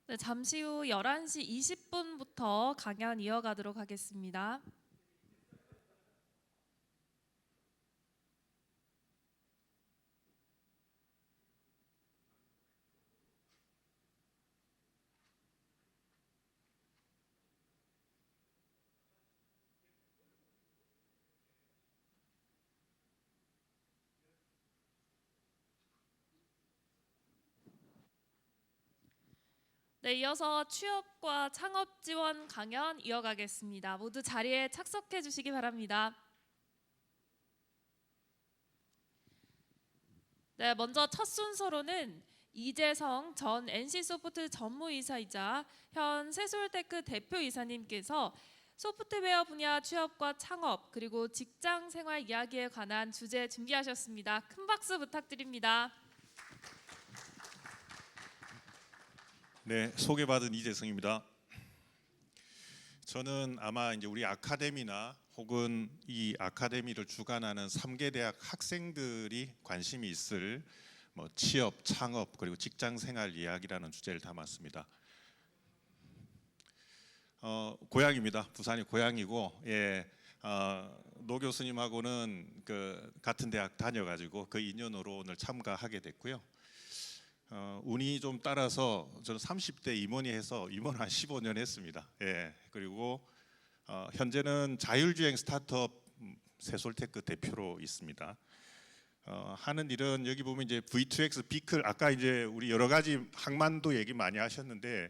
네, 잠시 후 11시 20분부터 강연 이어가도록 하겠습니다. 네, 이어서 취업과 창업 지원 강연 이어가겠습니다. 모두 자리에 착석해 주시기 바랍니다. 네, 먼저 첫 순서로는 이재성 전 NC소프트 전무이사이자 현 세솔테크 대표이사님께서 소프트웨어 분야 취업과 창업 그리고 직장 생활 이야기에 관한 주제 준비하셨습니다. 큰 박수 부탁드립니다. 네, 소개받은 이재성입니다. 저는 아마 이제 우리 아카데미나 혹은 이 아카데미를 주관하는 3개 대학 학생들이 관심이 있을 취업, 창업 그리고 직장 생활 이야기라는 주제를 담았습니다. 고향입니다. 부산이 고향이고, 노 교수님하고는 같은 대학 다녀가지고 그 인연으로 오늘 참가하게 됐고요. 운이 좀 따라서 저는 30대 임원이해서 임원 한 15년 했습니다. 그리고 현재는 자율주행 스타트업 세솔테크 대표로 있습니다. 하는 일은 여기 보면 이제 V2X 비클, 아까 이제 우리 여러 가지 항만도 얘기 많이 하셨는데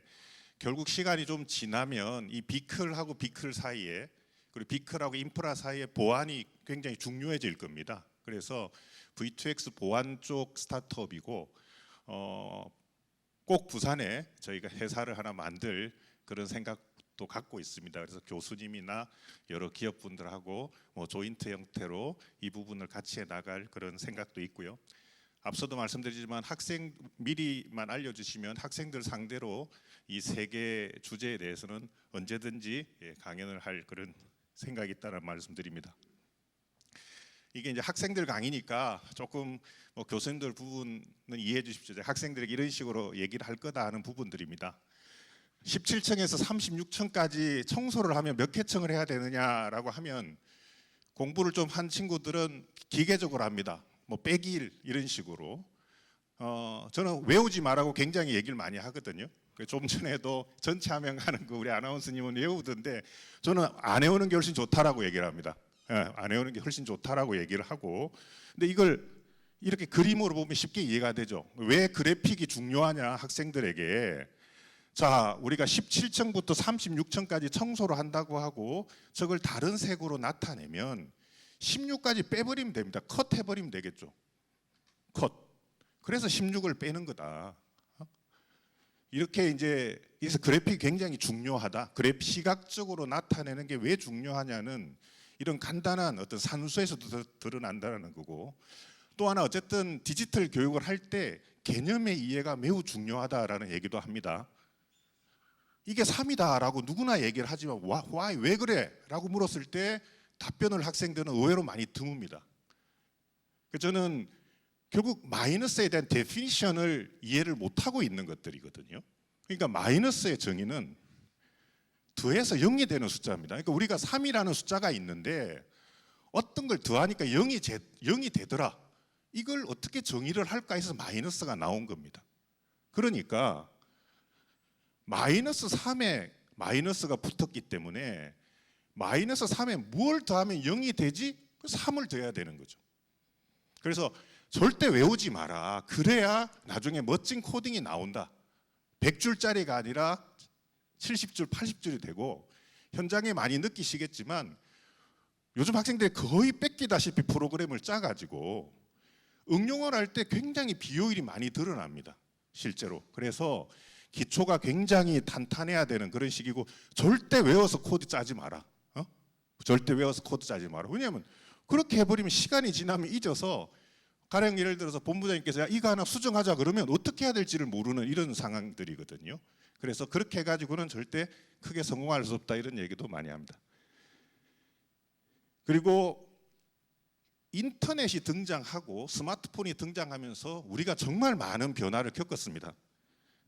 결국 시간이 좀 지나면 이 비클하고 비클 사이에 그리고 비클하고 인프라 사이에 보안이 굉장히 중요해질 겁니다. 그래서 V2X 보안 쪽 스타트업이고 꼭 부산에 저희가 회사를 하나 만들 그런 생각도 갖고 있습니다. 그래서 교수님이나 여러 기업분들하고 조인트 형태로 이 부분을 같이 해 나갈 그런 생각도 있고요. 앞서도 말씀드리지만 학생 미리만 알려주시면 학생들 상대로 이 세 개 주제에 대해서는 언제든지 강연을 할 그런 생각이 있다는 말씀드립니다. 이게 이제 학생들 강의니까 조금 교수님들 부분은 이해해 주십시오. 학생들에게 이런 식으로 얘기를 할 거다 하는 부분들입니다. 17층에서 36층까지 청소를 하면 몇 개층을 해야 되느냐라고 하면 공부를 좀 한 친구들은 기계적으로 합니다. 빼기 1 이런 식으로. 저는 외우지 말라고 굉장히 얘기를 많이 하거든요. 좀 전에도 전체 화면 가는 거 우리 아나운서님은 외우던데 저는 안 외우는 게 훨씬 좋다라고 얘기를 합니다. 안 외우는 게 훨씬 좋다라고 얘기를 하고, 근데 이걸 이렇게 그림으로 보면 쉽게 이해가 되죠. 왜 그래픽이 중요하냐 학생들에게. 자, 우리가 17층부터 36층까지 청소를 한다고 하고 저걸 다른 색으로 나타내면 16까지 빼버리면 됩니다. 컷 해버리면 되겠죠. 컷. 그래서 16을 빼는 거다. 이렇게 이제 그래서 그래픽이 굉장히 중요하다. 그래픽 시각적으로 나타내는 게 왜 중요하냐는 이런 간단한 어떤 산수에서도 드러난다는 거고, 또 하나 어쨌든 디지털 교육을 할 때 개념의 이해가 매우 중요하다라는 얘기도 합니다. 이게 3이다라고 누구나 얘기를 하지만 why, 왜 그래? 라고 물었을 때 답변을 학생들은 의외로 많이 드뭅니다. 저는 결국 마이너스에 대한 데피니션을 이해를 못하고 있는 것들이거든요. 그러니까 마이너스의 정의는 더해서 0이 되는 숫자입니다. 그러니까 우리가 3이라는 숫자가 있는데 어떤 걸 더하니까 0이 되더라. 이걸 어떻게 정의를 할까 해서 마이너스가 나온 겁니다. 그러니까 마이너스 3에 마이너스가 붙었기 때문에 마이너스 3에 뭘 더하면 0이 되지? 3을 더해야 되는 거죠. 그래서 절대 외우지 마라. 그래야 나중에 멋진 코딩이 나온다. 100줄짜리가 아니라 70줄, 80줄이 되고, 현장에 많이 느끼시겠지만 요즘 학생들이 거의 뺏기다시피 프로그램을 짜가지고 응용을 할 때 굉장히 비효율이 많이 드러납니다. 실제로. 그래서 기초가 굉장히 탄탄해야 되는 그런 시기고, 절대 외워서 코드 짜지 마라. 절대 외워서 코드 짜지 마라. 왜냐하면 그렇게 해버리면 시간이 지나면 잊어서, 가령 예를 들어서 본부장님께서 야, 이거 하나 수정하자 그러면 어떻게 해야 될지를 모르는 이런 상황들이거든요. 그래서 그렇게 해가지고는 절대 크게 성공할 수 없다 이런 얘기도 많이 합니다. 그리고 인터넷이 등장하고 스마트폰이 등장하면서 우리가 정말 많은 변화를 겪었습니다.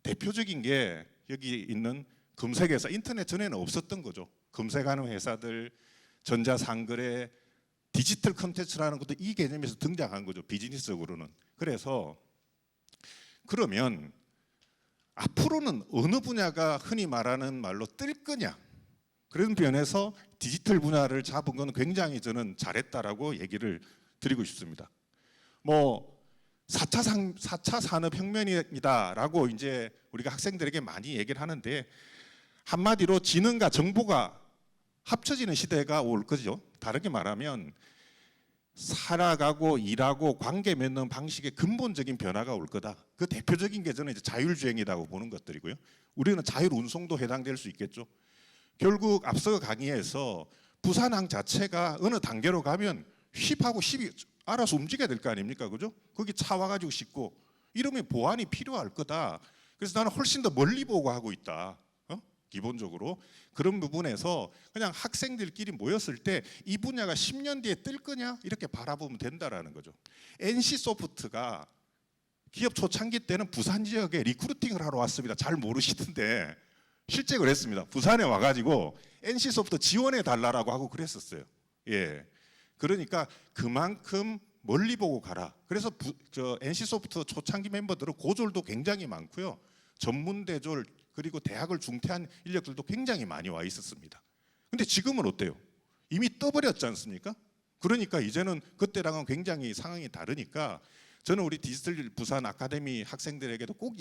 대표적인 게 여기 있는 검색회사, 인터넷 전에는 없었던 거죠. 검색하는 회사들, 전자상거래, 디지털 콘텐츠라는 것도 이 개념에서 등장한 거죠. 비즈니스적으로는. 그래서 그러면 앞으로는 어느 분야가 흔히 말하는 말로 뜰 거냐, 그런 면에서 디지털 분야를 잡은 건 굉장히 저는 잘했다라고 얘기를 드리고 싶습니다. 뭐 4차 산업혁명이다라고 이제 우리가 학생들에게 많이 얘기를 하는데, 한마디로 지능과 정보가 합쳐지는 시대가 올 거죠. 다르게 말하면 살아가고 일하고 관계 맺는 방식의 근본적인 변화가 올 거다. 그 대표적인 게 저는 이제 자율주행이라고 보는 것들이고요. 우리는 자율운송도 해당될 수 있겠죠. 결국 앞서 강의에서 부산항 자체가 어느 단계로 가면 휩하고 십이 알아서 움직여야 될 거 아닙니까, 그죠? 거기 차 와가지고 싣고 이러면 보안이 필요할 거다. 그래서 나는 훨씬 더 멀리 보고 하고 있다. 기본적으로 그런 부분에서 그냥 학생들끼리 모였을 때 이 분야가 10년 뒤에 뜰 거냐 이렇게 바라보면 된다라는 거죠. NC소프트가 기업 초창기 때는 부산 지역에 리크루팅을 하러 왔습니다. 잘 모르시던데 실제 그랬습니다. 부산에 와가지고 NC소프트 지원해 달라고 하고 그랬었어요. 예, 그러니까 그만큼 멀리 보고 가라. 그래서 NC소프트 초창기 멤버들은 고졸도 굉장히 많고요. 전문대졸 그리고 대학을 중퇴한 인력들도 굉장히 많이 와 있었습니다. 근데 지금은 어때요? 이미 떠버렸지 않습니까? 그러니까 이제는 그때랑은 굉장히 상황이 다르니까 저는 우리 디지털 부산 아카데미 학생들에게도 꼭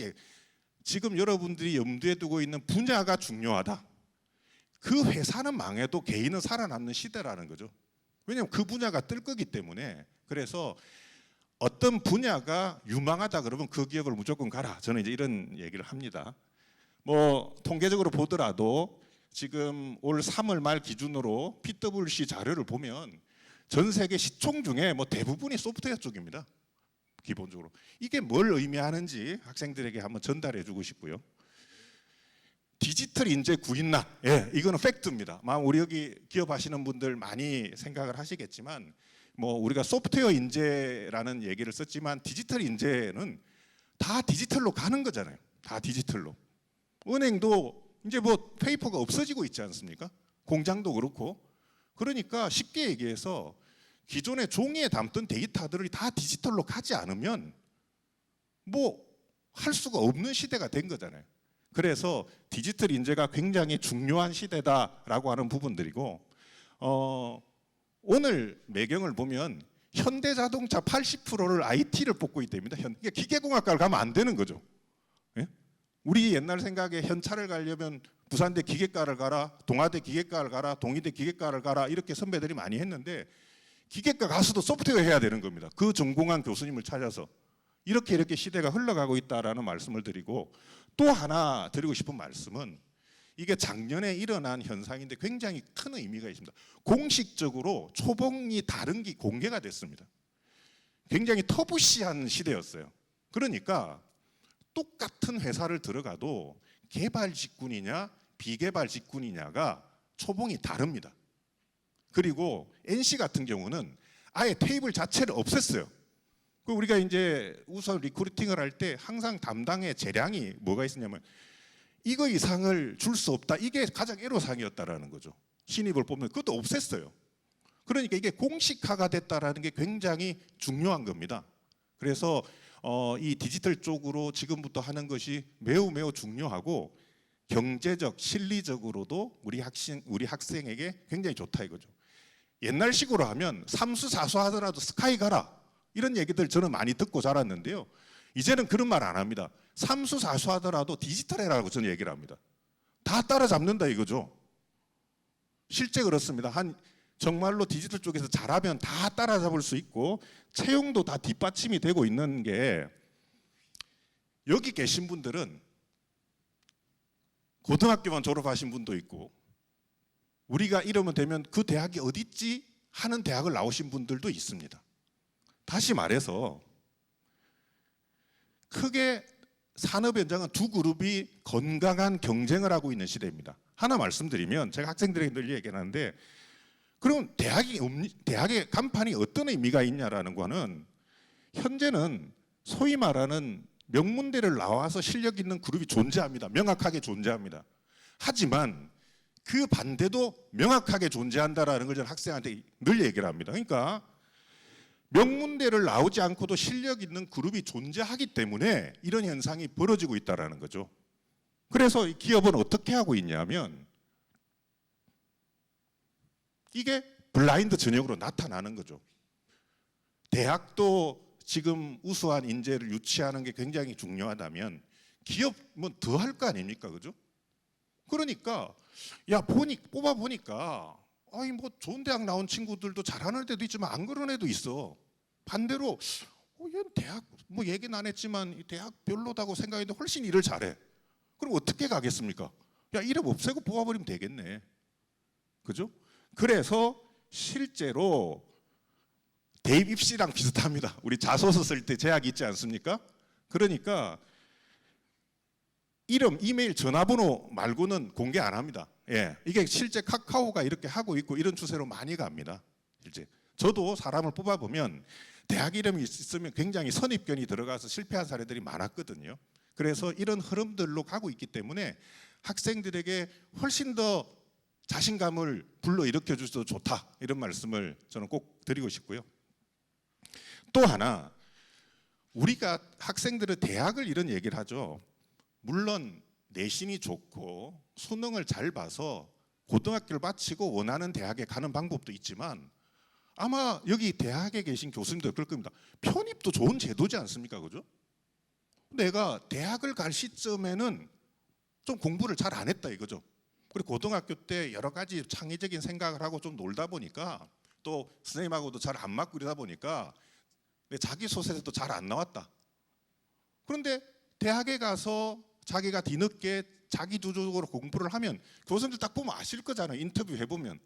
지금 여러분들이 염두에 두고 있는 분야가 중요하다. 그 회사는 망해도 개인은 살아남는 시대라는 거죠. 왜냐하면 그 분야가 뜰 거기 때문에. 그래서 어떤 분야가 유망하다 그러면 그 기업을 무조건 가라. 저는 이제 이런 얘기를 합니다. 뭐 통계적으로 보더라도 지금 올 3월 말 기준으로 PwC 자료를 보면 전 세계 시총 중에 뭐 대부분이 소프트웨어 쪽입니다. 기본적으로 이게 뭘 의미하는지 학생들에게 한번 전달해주고 싶고요. 디지털 인재 구인난, 예, 이거는 팩트입니다. 우리 여기 기업 하시는 분들 많이 생각을 하시겠지만, 뭐 우리가 소프트웨어 인재라는 얘기를 썼지만 디지털 인재는 다 디지털로 가는 거잖아요. 다 디지털로. 은행도 이제 뭐 페이퍼가 없어지고 있지 않습니까? 공장도 그렇고. 그러니까 쉽게 얘기해서 기존에 종이에 담던 데이터들이 다 디지털로 가지 않으면 뭐 할 수가 없는 시대가 된 거잖아요. 그래서 디지털 인재가 굉장히 중요한 시대다라고 하는 부분들이고, 오늘 매경을 보면 현대자동차 80%를 IT를 뽑고 있답니다. 이게 기계공학과를 가면 안 되는 거죠. 예? 우리 옛날 생각에 현차를 가려면 부산대 기계과를 가라, 동아대 기계과를 가라, 동의대 기계과를 가라 이렇게 선배들이 많이 했는데 기계과 가서도 소프트웨어 해야 되는 겁니다. 그 전공한 교수님을 찾아서. 이렇게 시대가 흘러가고 있다라는 말씀을 드리고, 또 하나 드리고 싶은 말씀은 이게 작년에 일어난 현상인데 굉장히 큰 의미가 있습니다. 공식적으로 초봉이 다른 게 공개가 됐습니다. 굉장히 터부시한 시대였어요. 그러니까 똑같은 회사를 들어가도 개발 직군이냐 비개발 직군이냐가 초봉이 다릅니다. 그리고 NC 같은 경우는 아예 테이블 자체를 없앴어요. 우리가 이제 우선 리크루팅을 할 때 항상 담당의 재량이 뭐가 있었냐면 이거 이상을 줄 수 없다. 이게 가장 애로사항이었다라는 거죠. 신입을 뽑는 그것도 없앴어요. 그러니까 이게 공식화가 됐다라는 게 굉장히 중요한 겁니다. 그래서 이 디지털 쪽으로 지금부터 하는 것이 매우 중요하고 경제적, 실리적으로도 우리 학생에게 굉장히 좋다 이거죠. 옛날식으로 하면 삼수 사수 하더라도 스카이 가라 이런 얘기들 저는 많이 듣고 자랐는데요. 이제는 그런 말 안 합니다. 삼수 사수 하더라도 디지털 해라고 저는 얘기를 합니다. 다 따라잡는다 이거죠. 실제 그렇습니다. 정말로 디지털 쪽에서 잘하면 다 따라잡을 수 있고 채용도 다 뒷받침이 되고 있는 게, 여기 계신 분들은 고등학교만 졸업하신 분도 있고 우리가 이러면 되면 그 대학이 어디 있지 하는 대학을 나오신 분들도 있습니다. 다시 말해서 크게 산업 현장은 두 그룹이 건강한 경쟁을 하고 있는 시대입니다. 하나 말씀드리면 제가 학생들에게 늘 얘기하는데, 그럼 대학의 간판이 어떤 의미가 있냐라는 거는 현재는 소위 말하는 명문대를 나와서 실력 있는 그룹이 존재합니다. 명확하게 존재합니다. 하지만 그 반대도 명확하게 존재한다라는 걸 저는 학생한테 늘 얘기를 합니다. 그러니까 명문대를 나오지 않고도 실력 있는 그룹이 존재하기 때문에 이런 현상이 벌어지고 있다는 거죠. 그래서 이 기업은 어떻게 하고 있냐면 이게 블라인드 전형으로 나타나는 거죠. 대학도 지금 우수한 인재를 유치하는 게 굉장히 중요하다면 기업은 더 할 거 아닙니까, 그죠? 그러니까 야 뽑아 보니까 아니 뭐 좋은 대학 나온 친구들도 잘하는 데도 있지만 안 그런 애도 있어. 반대로 얘는 대학 뭐 얘기는 안 했지만 이 대학 별로다고 생각했는데 훨씬 일을 잘해. 그럼 어떻게 가겠습니까? 야 이름 없애고 뽑아버리면 되겠네. 그죠? 그래서 실제로 대입 입시랑 비슷합니다. 우리 자소서 쓸 때 제약이 있지 않습니까? 그러니까 이름, 이메일, 전화번호 말고는 공개 안 합니다. 예, 이게 실제 카카오가 이렇게 하고 있고 이런 추세로 많이 갑니다. 실제 저도 사람을 뽑아보면 대학 이름이 있으면 굉장히 선입견이 들어가서 실패한 사례들이 많았거든요. 그래서 이런 흐름들로 가고 있기 때문에 학생들에게 훨씬 더 자신감을 불러일으켜 주셔서 좋다 이런 말씀을 저는 꼭 드리고 싶고요. 또 하나 우리가 학생들의 대학을 이런 얘기를 하죠. 물론 내신이 좋고 수능을 잘 봐서 고등학교를 마치고 원하는 대학에 가는 방법도 있지만 아마 여기 대학에 계신 교수님들 그럴 겁니다. 편입도 좋은 제도지 않습니까? 그죠? 내가 대학을 갈 시점에는 좀 공부를 잘 안 했다 이거죠. 그리고 고등학교 때 여러 가지 창의적인 생각을 하고 좀 놀다 보니까 또 선생님하고도 잘 안 맞고 이러다 보니까 자기 소설에도 잘 안 나왔다. 그런데 대학에 가서 자기가 뒤늦게 자기 주도적으로 공부를 하면 교수님들 딱 보면 아실 거잖아요. 인터뷰 해보면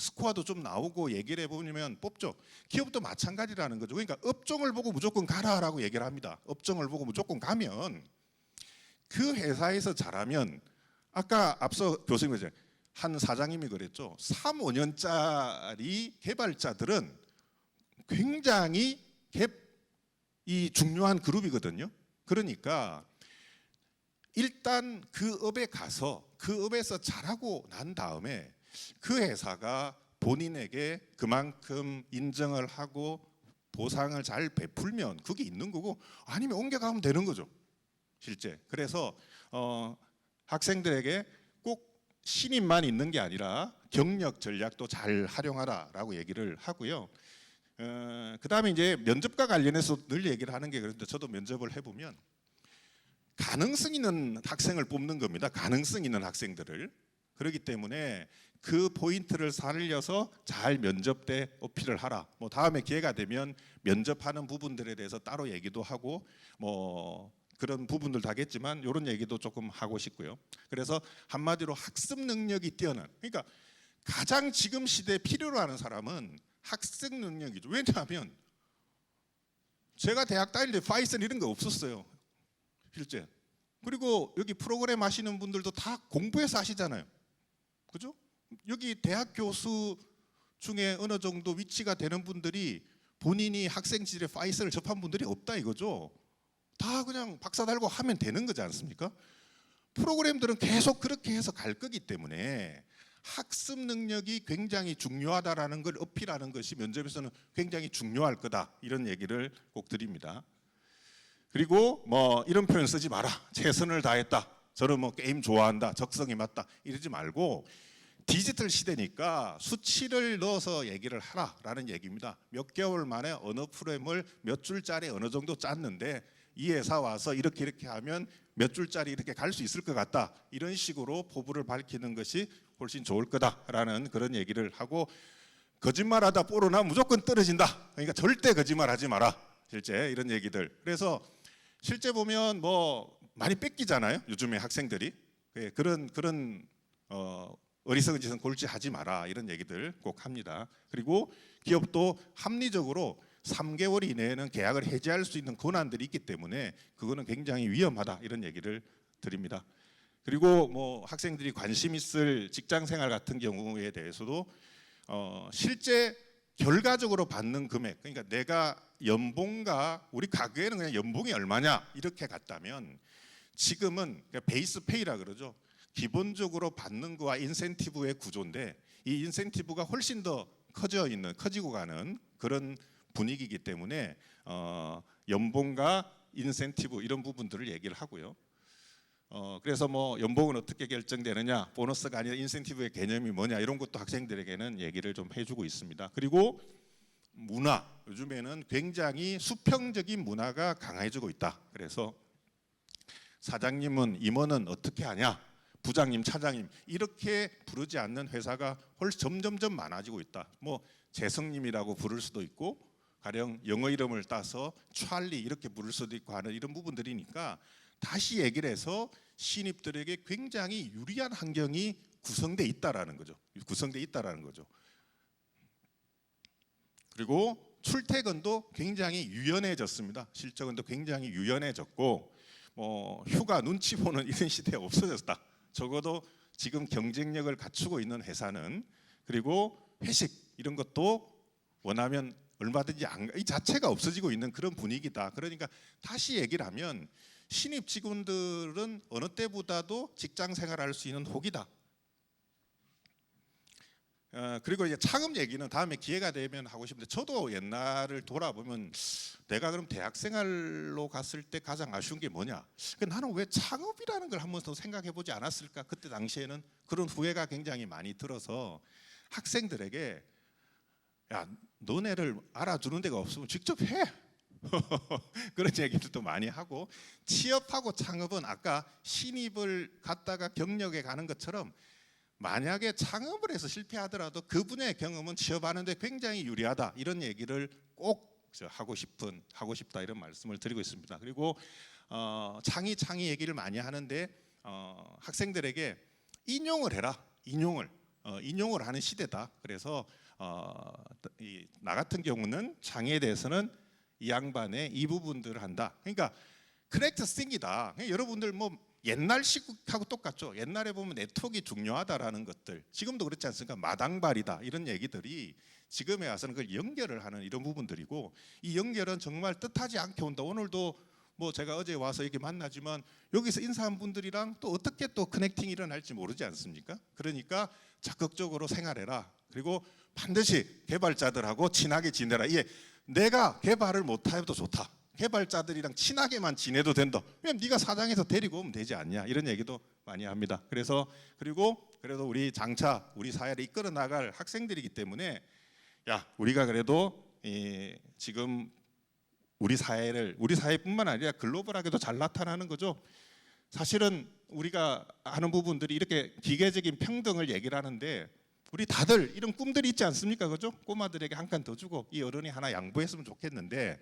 스코어도 좀 나오고 얘기를 해보면 뽑죠. 기업도 마찬가지라는 거죠. 그러니까 업종을 보고 무조건 가라라고 얘기를 합니다. 업종을 보고 무조건 가면 그 회사에서 잘하면 아까 앞서 교수님이 한 사장님이 그랬죠. 3, 5년짜리 개발자들은 굉장히 이 중요한 그룹이거든요. 그러니까 일단 그 업에 가서 그 업에서 잘하고 난 다음에 그 회사가 본인에게 그만큼 인정을 하고 보상을 잘 베풀면 그게 있는 거고 아니면 옮겨가면 되는 거죠. 실제. 그래서 학생들에게 꼭 신입만 있는 게 아니라 경력 전략도 잘 활용하라라고 얘기를 하고요. 그다음에 이제 면접과 관련해서 늘 얘기를 하는 게 그런데 저도 면접을 해보면 가능성 있는 학생을 뽑는 겁니다. 가능성 있는 학생들을. 그렇기 때문에 그 포인트를 살려서 잘 면접 때 어필을 하라. 뭐 다음에 기회가 되면 면접하는 부분들에 대해서 따로 얘기도 하고 뭐 그런 부분들도 하겠지만 이런 얘기도 조금 하고 싶고요. 그래서 한마디로 학습 능력이 뛰어난, 그러니까 가장 지금 시대에 필요로 하는 사람은 학습 능력이죠. 왜냐하면 제가 대학 다닐 때 파이썬 이런 거 없었어요. 실제. 그리고 여기 프로그램 하시는 분들도 다 공부해서 하시잖아요. 그죠? 여기 대학 교수 중에 어느 정도 위치가 되는 분들이 본인이 학생 시절에 파이썬을 접한 분들이 없다 이거죠. 다 그냥 박사 달고 하면 되는 거지 않습니까? 프로그램들은 계속 그렇게 해서 갈 거기 때문에 학습 능력이 굉장히 중요하다라는 걸 어필하는 것이 면접에서는 굉장히 중요할 거다 이런 얘기를 꼭 드립니다. 그리고 뭐 이런 표현 쓰지 마라. 최선을 다했다. 저는 뭐 게임 좋아한다. 적성이 맞다. 이러지 말고 디지털 시대니까 수치를 넣어서 얘기를 하라라는 얘기입니다. 몇 개월 만에 어느 프로그램을 몇 줄짜리 어느 정도 짰는데 이 회사 와서 이렇게 하면 몇 줄짜리 이렇게 갈 수 있을 것 같다. 이런 식으로 포부를 밝히는 것이 훨씬 좋을 거다라는 그런 얘기를 하고 거짓말하다 뽀로나 무조건 떨어진다. 그러니까 절대 거짓말하지 마라. 실제 이런 얘기들. 그래서 실제 보면 뭐 많이 뺏기잖아요. 요즘에 학생들이 그런 어리석은 짓은 골치 하지 마라 이런 얘기들 꼭 합니다. 그리고 기업도 합리적으로 3개월 이내에는 계약을 해지할 수 있는 권한들이 있기 때문에 그거는 굉장히 위험하다 이런 얘기를 드립니다. 그리고 뭐 학생들이 관심 있을 직장 생활 같은 경우에 대해서도 실제 결과적으로 받는 금액, 그러니까 내가 연봉과 우리 과거에는 그냥 연봉이 얼마냐 이렇게 갔다면 지금은 베이스 페이라 그러죠. 기본적으로 받는 거와 인센티브의 구조인데 이 인센티브가 훨씬 더 커지고 가는 그런 분위기이기 때문에 연봉과 인센티브 이런 부분들을 얘기를 하고요. 그래서 뭐 연봉은 어떻게 결정되느냐, 보너스가 아니라 인센티브의 개념이 뭐냐 이런 것도 학생들에게는 얘기를 좀 해주고 있습니다. 그리고 문화, 요즘에는 굉장히 수평적인 문화가 강해지고 있다. 그래서 사장님은 임원은 어떻게 하냐, 부장님, 차장님 이렇게 부르지 않는 회사가 훨씬 점점점 많아지고 있다. 뭐 재성님이라고 부를 수도 있고 가령 영어 이름을 따서 찰리 이렇게 부를 수도 있고 하는 이런 부분들이니까 다시 얘기를 해서 신입들에게 굉장히 유리한 환경이 구성돼 있다라는 거죠. 그리고 출퇴근도 굉장히 유연해졌습니다. 실적은도 굉장히 유연해졌고 휴가 눈치 보는 이런 시대가 없어졌다. 적어도 지금 경쟁력을 갖추고 있는 회사는. 그리고 회식 이런 것도 원하면 얼마든지 이 자체가 없어지고 있는 그런 분위기다. 그러니까 다시 얘기를 하면 신입 직원들은 어느 때보다도 직장 생활할 수 있는 혹이다. 그리고 이제 창업 얘기는 다음에 기회가 되면 하고 싶은데 저도 옛날을 돌아보면 내가 그럼 대학생활로 갔을 때 가장 아쉬운 게 뭐냐? 나는 왜 창업이라는 걸 한 번 더 생각해 보지 않았을까? 그때 당시에는 그런 후회가 굉장히 많이 들어서 학생들에게 야, 너네를 알아주는 데가 없으면 직접 해. 그런 얘기들도 많이 하고 취업하고 창업은 아까 신입을 갖다가 경력에 가는 것처럼 만약에 창업을 해서 실패하더라도 그 분야의 경험은 취업하는 데 굉장히 유리하다. 이런 얘기를 꼭 하고 싶다 이런 말씀을 드리고 있습니다. 그리고 창의 얘기를 많이 하는데 학생들에게 인용을 해라. 인용을 하는 시대다. 그래서 나 같은 경우는 창의에 대해서는 이 양반의 이 부분들을 한다. 그러니까 커넥트 싱이다. 여러분들 뭐 옛날 시국하고 똑같죠. 옛날에 보면 네트워크가 중요하다라는 것들, 지금도 그렇지 않습니까? 마당발이다 이런 얘기들이 지금에 와서는 그걸 연결을 하는 이런 부분들이고, 이 연결은 정말 뜻하지 않게 온다. 오늘도 뭐 제가 어제 와서 이렇게 만나지만 여기서 인사한 분들이랑 또 어떻게 또 커넥팅이 일어날지 모르지 않습니까? 그러니까 적극적으로 생활해라. 그리고 반드시 개발자들하고 친하게 지내라. 이게 내가 개발을 못해도 좋다. 개발자들이랑 친하게만 지내도 된다. 왜냐면 네가 사장에서 데리고 오면 되지 않냐 이런 얘기도 많이 합니다. 그래서 그리고 그래도 우리 장차 우리 사회를 이끌어 나갈 학생들이기 때문에 우리가 그래도 지금 우리 사회뿐만 아니라 글로벌하게도 잘 나타나는 거죠. 사실은 우리가 하는 부분들이 이렇게 기계적인 평등을 얘기를 하는데 우리 다들 이런 꿈들이 있지 않습니까? 그죠? 꼬마들에게 한 칸 더 주고 이 어른이 하나 양보했으면 좋겠는데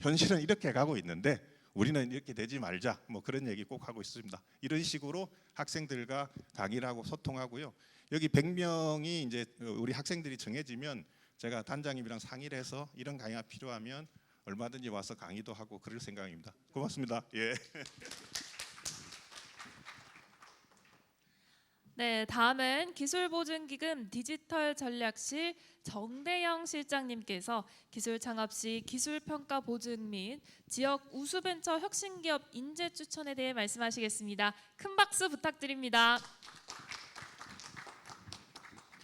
현실은 이렇게 가고 있는데 우리는 이렇게 되지 말자. 뭐 그런 얘기 꼭 하고 있습니다. 이런 식으로 학생들과 강의를 하고 소통하고요. 여기 100명이 이제 우리 학생들이 정해지면 제가 단장님이랑 상의를 해서 이런 강의가 필요하면 얼마든지 와서 강의도 하고 그럴 생각입니다. 고맙습니다. 예. 네, 다음은 기술보증기금 디지털전략실 정대영 실장님께서 기술창업 시 기술평가 보증 및 지역 우수벤처 혁신기업 인재 추천에 대해 말씀하시겠습니다. 큰 박수 부탁드립니다.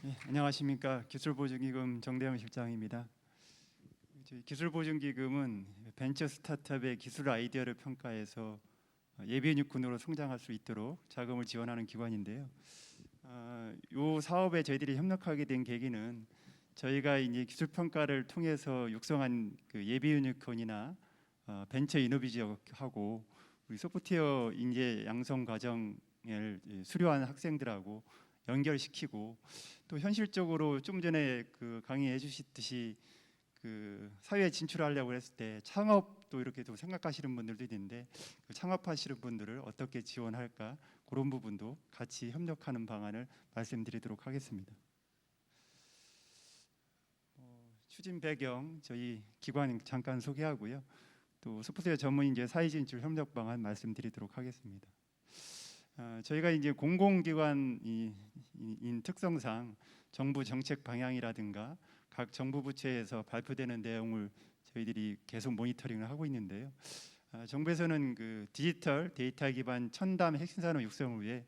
네, 안녕하십니까. 기술보증기금 정대영 실장입니다. 기술보증기금은 벤처 스타트업의 기술 아이디어를 평가해서 예비인육군으로 성장할 수 있도록 자금을 지원하는 기관인데요. 이 사업에 저희들이 협력하게 된 계기는 저희가 이제 기술 평가를 통해서 육성한 그 예비인육군이나 벤처 이노비지하고 우리 소프트웨어 인재 양성 과정을 수료한 학생들하고 연결시키고 또 현실적으로 좀 전에 그 강의해 주셨듯이 그 사회에 진출하려고 했을 때 창업도 이렇게 또 생각하시는 분들도 있는데 그 창업하시는 분들을 어떻게 지원할까 그런 부분도 같이 협력하는 방안을 말씀드리도록 하겠습니다. 추진 배경 저희 기관 잠깐 소개하고요. 또 소프트웨어 전문 인재 사회 진출 협력 방안 말씀드리도록 하겠습니다. 저희가 이제 공공기관인 특성상 정부 정책 방향이라든가 각 정부 부처에서 발표되는 내용을 저희들이 계속 모니터링을 하고 있는데요. 정부에서는 그 디지털 데이터 기반 첨단 핵심 산업 육성을 위해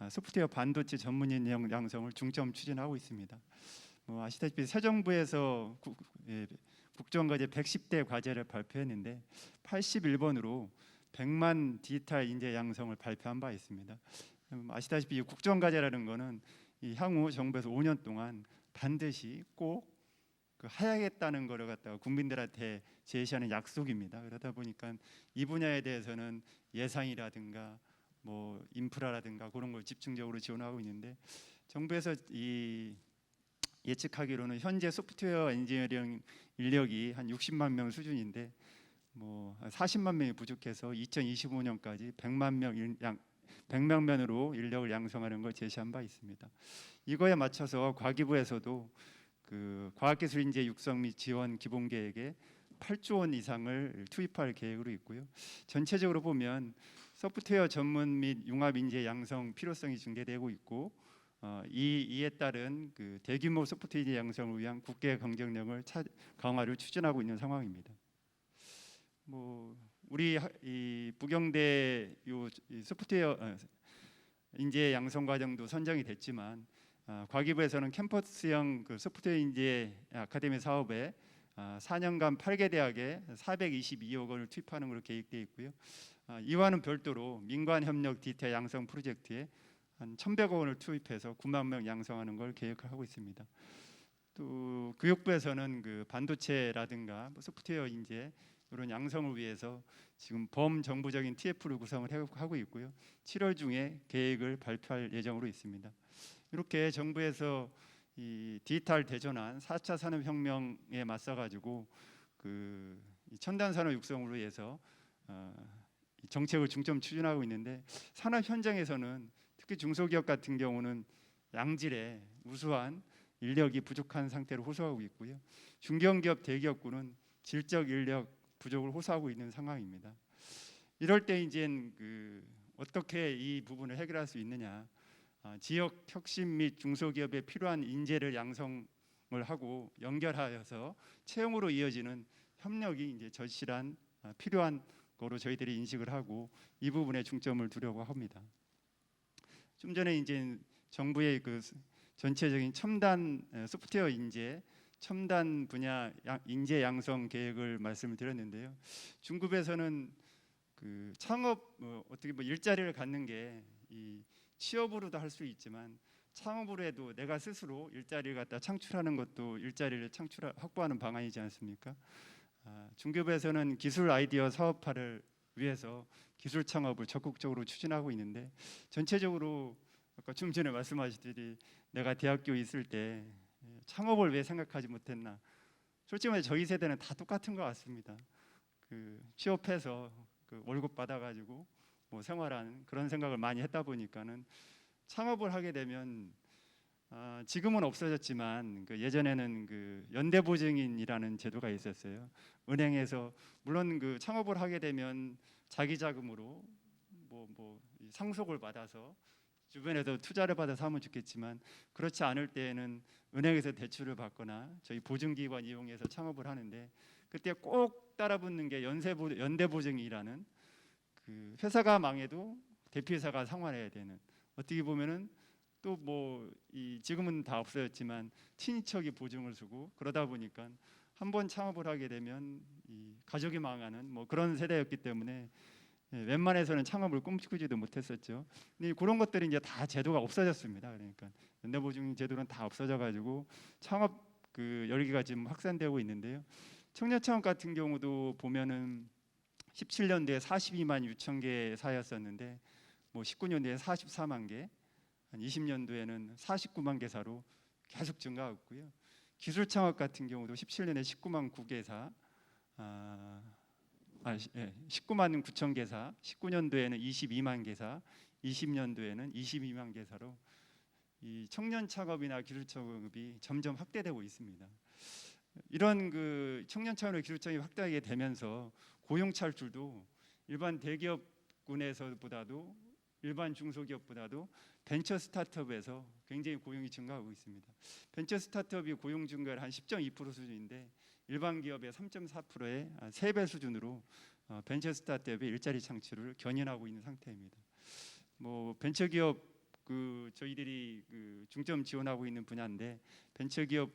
소프트웨어 반도체 전문인 양성을 중점 추진하고 있습니다. 아시다시피 새 정부에서 국정과제 110대 과제를 발표했는데 81번으로 100만 디지털 인재 양성을 발표한 바 있습니다. 아시다시피 이 국정과제라는 거는 이 향후 정부에서 5년 동안 반드시 꼭 하야겠다는 거를 갖다가 국민들한테 제시하는 약속입니다. 그러다 보니까 이 분야에 대해서는 예산이라든가 뭐 인프라라든가 그런 걸 집중적으로 지원하고 있는데 정부에서 이 예측하기로는 현재 소프트웨어 엔지니어링 인력이 한 60만 명 수준인데 뭐 40만 명이 부족해서 2025년까지 100만 명으로 인력을 양성하는 걸 제시한 바 있습니다. 이거에 맞춰서 과기부에서도 그 과학기술인재 육성 및 지원 기본계획에 8조 원 이상을 투입할 계획으로 있고요. 전체적으로 보면 소프트웨어 전문 및 융합 인재 양성 필요성이 증대되고 있고 이에 따른 그 대규모 소프트웨어 인재 양성을 위한 국계 경쟁력을 강화를 추진하고 있는 상황입니다. 우리 이 부경대 이 소프트웨어 인재 양성 과정도 선정이 됐지만 과기부에서는 캠퍼스형 그 소프트웨어 인재 아카데미 사업에 4년간 8개 대학에 422억 원을 투입하는 걸로 계획되어 있고요. 이와는 별도로 민관 협력 디지털 양성 프로젝트에 한 1,100억 원을 투입해서 9만 명 양성하는 걸 계획하고 있습니다. 또 교육부에서는 그 반도체라든가 소프트웨어 인재 이런 양성을 위해서 지금 범정부적인 TF를 구성을 하고 있고요. 7월 중에 계획을 발표할 예정으로 있습니다. 이렇게 정부에서 이 디지털 대전환 4차 산업혁명에 맞서가지고 그 첨단 산업 육성을 위해서 정책을 중점 추진하고 있는데 산업 현장에서는 특히 중소기업 같은 경우는 양질의 우수한 인력이 부족한 상태로 호소하고 있고요. 중견기업 대기업군은 질적 인력 부족을 호소하고 있는 상황입니다. 이럴 때 이제 어떻게 이 부분을 해결할 수 있느냐? 지역 혁신 및 중소기업에 필요한 인재를 양성을 하고 연결하여서 채용으로 이어지는 협력이 이제 절실한 필요한 거로 저희들이 인식을 하고 이 부분에 중점을 두려고 합니다. 좀 전에 이제 정부의 그 전체적인 첨단 소프트웨어 인재, 첨단 분야 인재 양성 계획을 말씀을 드렸는데요. 중급에서는 그 창업 어떻게 일자리를 갖는 게 이 취업으로도 할 수 있지만 창업으로 해도 내가 스스로 일자리를 갖다 창출하는 것도 일자리를 확보하는 방안이지 않습니까? 중급에서는 기술 아이디어 사업화를 위해서 기술 창업을 적극적으로 추진하고 있는데 전체적으로 아까 좀 전에 말씀하셨듯이 내가 대학교 있을 때 창업을 왜 생각하지 못했나? 솔직히 말해 저희 세대는 다 똑같은 것 같습니다. 그 취업해서 그 월급 받아가지고 뭐 생활하는 그런 생각을 많이 했다 보니까는 창업을 하게 되면 지금은 없어졌지만 그 예전에는 그 연대보증인이라는 제도가 있었어요. 은행에서 물론 그 창업을 하게 되면 자기 자금으로 뭐 상속을 받아서 주변에서 투자를 받아서 하면 좋겠지만 그렇지 않을 때에는 은행에서 대출을 받거나 저희 보증기관 이용해서 창업을 하는데 그때 꼭 따라붙는 게 연대보증이라는 그 회사가 망해도 대표이사가 상환해야 되는 어떻게 보면은 또 지금은 다 없어졌지만 친인척이 보증을 서고 그러다 보니까 한번 창업을 하게 되면 이 가족이 망하는 그런 세대였기 때문에 웬만해서는 창업을 꿈꾸지도 못했었죠. 근데 그런 것들이 이제 다 제도가 없어졌습니다. 그러니까 연대보증 제도는 다 없어져가지고 창업 그 열기가 지금 확산되고 있는데요. 청년창업 같은 경우도 보면은 17년도에 42만 6천 개 사였었는데 19년도에 44만 개, 한 20년도에는 49만 개사로 계속 증가하고 있고요. 기술창업 같은 경우도 17년에 19만 9개사, 19만 9천 개사, 19년도에는 22만 개사, 20년도에는 22만 개사로 이 청년 창업이나 기술 창업이 점점 확대되고 있습니다. 이런 그 청년 창업과 기술 창업이 확대하게 되면서 고용 창출도 일반 대기업군에서보다도 일반 중소기업보다도 벤처 스타트업에서 굉장히 고용이 증가하고 있습니다. 벤처 스타트업이 고용 증가를 한 10.2% 수준인데 일반 기업의 3.4%의 3배 수준으로 벤처 스타트업의 일자리 창출을 견인하고 있는 상태입니다. 뭐 벤처 기업 저희들이 중점 지원하고 있는 분야인데 벤처 기업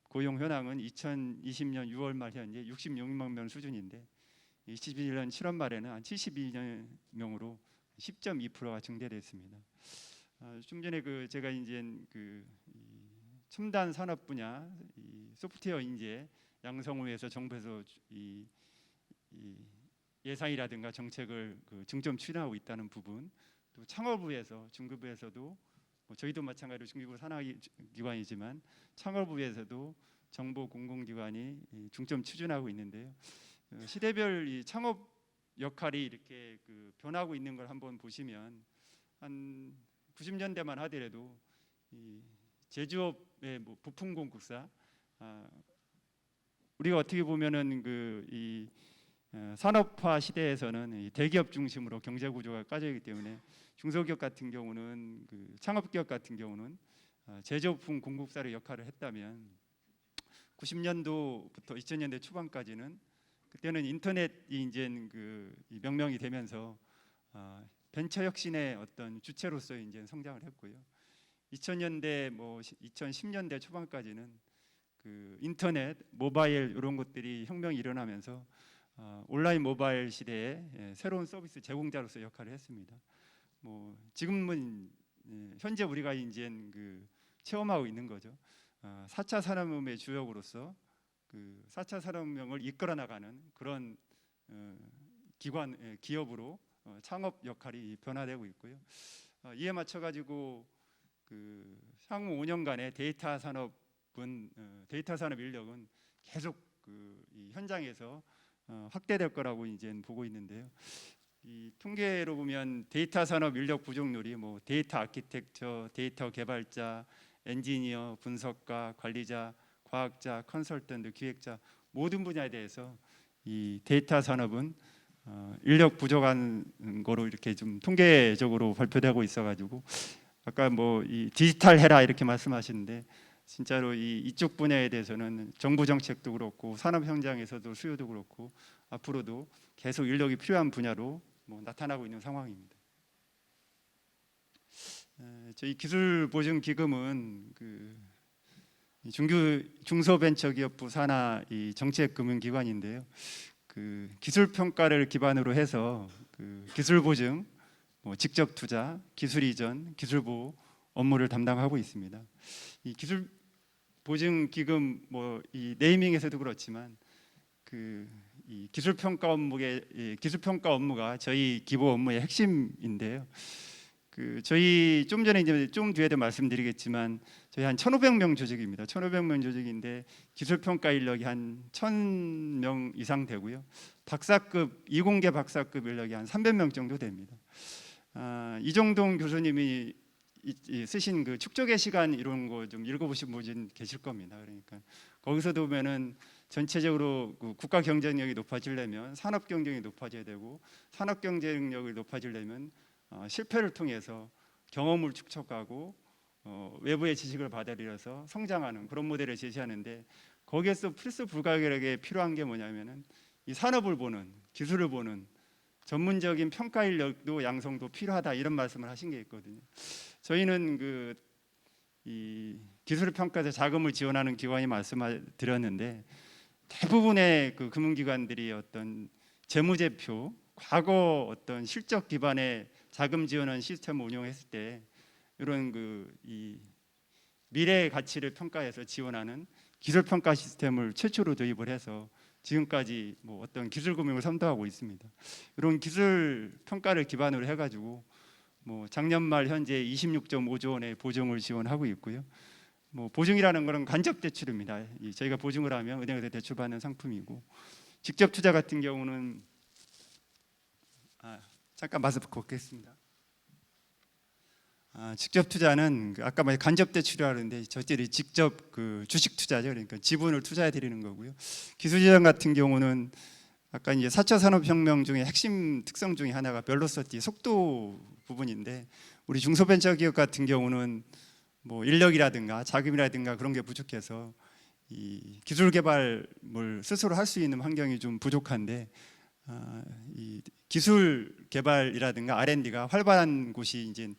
고용 현황은 2020년 6월 말 현재 66만 명 수준인데 21년 7월 말에는 한 72만 명으로 10.2%가 증대됐습니다. 좀 전에 제가 이제 이 첨단 산업 분야 이 소프트웨어 인재 양성을 위해서 정부에서 이 예산이라든가 정책을 중점 추진하고 있다는 부분, 또 창업부에서 중기부에서도 저희도 마찬가지로 중기부 산하기관이지만 창업부에서도 정보 공공기관이 중점 추진하고 있는데요. 시대별 이 창업 역할이 이렇게 변하고 있는 걸 한번 보시면 한 90년대만 하더라도 이 제조업의 부품 공급사, 우리가 어떻게 보면은 이 산업화 시대에서는 이 대기업 중심으로 경제 구조가 까져 있기 때문에 중소기업 같은 경우는 창업기업 같은 경우는 제조품 공급사의 역할을 했다면 90년도부터 2000년대 초반까지는 그때는 인터넷이 이제 이 명명이 되면서 벤처 혁신의 어떤 주체로서 이제 성장을 했고요. 2000년대 2010년대 초반까지는 인터넷, 모바일 이런 것들이 혁명이 일어나면서 온라인 모바일 시대에 새로운 서비스 제공자로서 역할을 했습니다. 지금은 현재 우리가 이제 체험하고 있는 거죠. 4차 산업혁명의 주역으로서 4차 산업혁명을 이끌어 나가는 그런 기업으로 창업 역할이 변화되고 있고요. 이에 맞춰 가지고 향후 5년간의 데이터 산업 인력은 계속 이 현장에서 확대될 거라고 이제 보고 있는데요. 이 통계로 보면 데이터 산업 인력 부족률이 데이터 아키텍처, 데이터 개발자, 엔지니어, 분석가, 관리자, 과학자, 컨설턴트, 기획자 모든 분야에 대해서 이 데이터 산업은 인력 부족한 거로 이렇게 좀 통계적으로 발표되고 있어가지고 아까 이 디지털 해라 이렇게 말씀하시는데 진짜로 이쪽 분야에 대해서는 정부 정책도 그렇고 산업 현장에서도 수요도 그렇고 앞으로도 계속 인력이 필요한 분야로 나타나고 있는 상황입니다. 저희 기술보증기금은 중소벤처기업부 산하 이 정책금융기관인데요. 기술평가를 기반으로 해서 기술보증, 직접 투자, 기술 이전, 기술보호 업무를 담당하고 있습니다. 이 기술보증기금 이 네이밍에서도 그렇지만 이 기술평가 업무가 저희 기보 업무의 핵심인데요. 저희 좀 전에 이제 좀 뒤에도 말씀드리겠지만 저희 한 1,500명 조직입니다. 1,500명 조직인데 기술평가 인력이 한 1,000명 이상 되고요. 박사급 이공계 박사급 인력이 한 300명 정도 됩니다. 이정동 교수님이 쓰신 축적의 시간 이런 거 좀 읽어보신 분 계실 겁니다. 그러니까 거기서도 보면은 전체적으로 국가 경쟁력이 높아지려면 산업 경쟁이 높아져야 되고 산업 경쟁력을 높아지려면 실패를 통해서 경험을 축적하고 외부의 지식을 받아들여서 성장하는 그런 모델을 제시하는데 거기에서 필수 불가결하게 필요한 게 뭐냐면은 이 산업을 보는 기술을 보는 전문적인 평가 인력도 양성도 필요하다 이런 말씀을 하신 게 있거든요. 저희는 이 기술 평가에서 자금을 지원하는 기관이 말씀을 드렸는데 대부분의 금융기관들이 어떤 재무제표 과거 어떤 실적 기반의 자금 지원한 시스템을 운영했을 때 이런 이 미래의 가치를 평가해서 지원하는 기술 평가 시스템을 최초로 도입을 해서 지금까지 어떤 기술 금융을 선도하고 있습니다. 이런 기술 평가를 기반으로 해가지고 작년 말 현재 26.5조 원의 보증을 지원하고 있고요. 보증이라는 것은 간접 대출입니다. 저희가 보증을 하면 은행에서 대출받는 상품이고 직접 투자 같은 경우는 잠깐 마스크 벗겠습니다. 직접 투자는 아까 간접 대출이라고 하는데 저희들이 직접 주식 투자죠. 그러니까 지분을 투자해 드리는 거고요. 기술지원 같은 경우는 아까 이제 4차 산업혁명 중에 핵심 특성 중에 하나가 벨로서티 속도 부분인데 우리 중소벤처기업 같은 경우는 인력이라든가 자금이라든가 그런 게 부족해서 이 기술 개발을 스스로 할 수 있는 환경이 좀 부족한데 이 기술 개발이라든가 R&D가 활발한 곳이 이제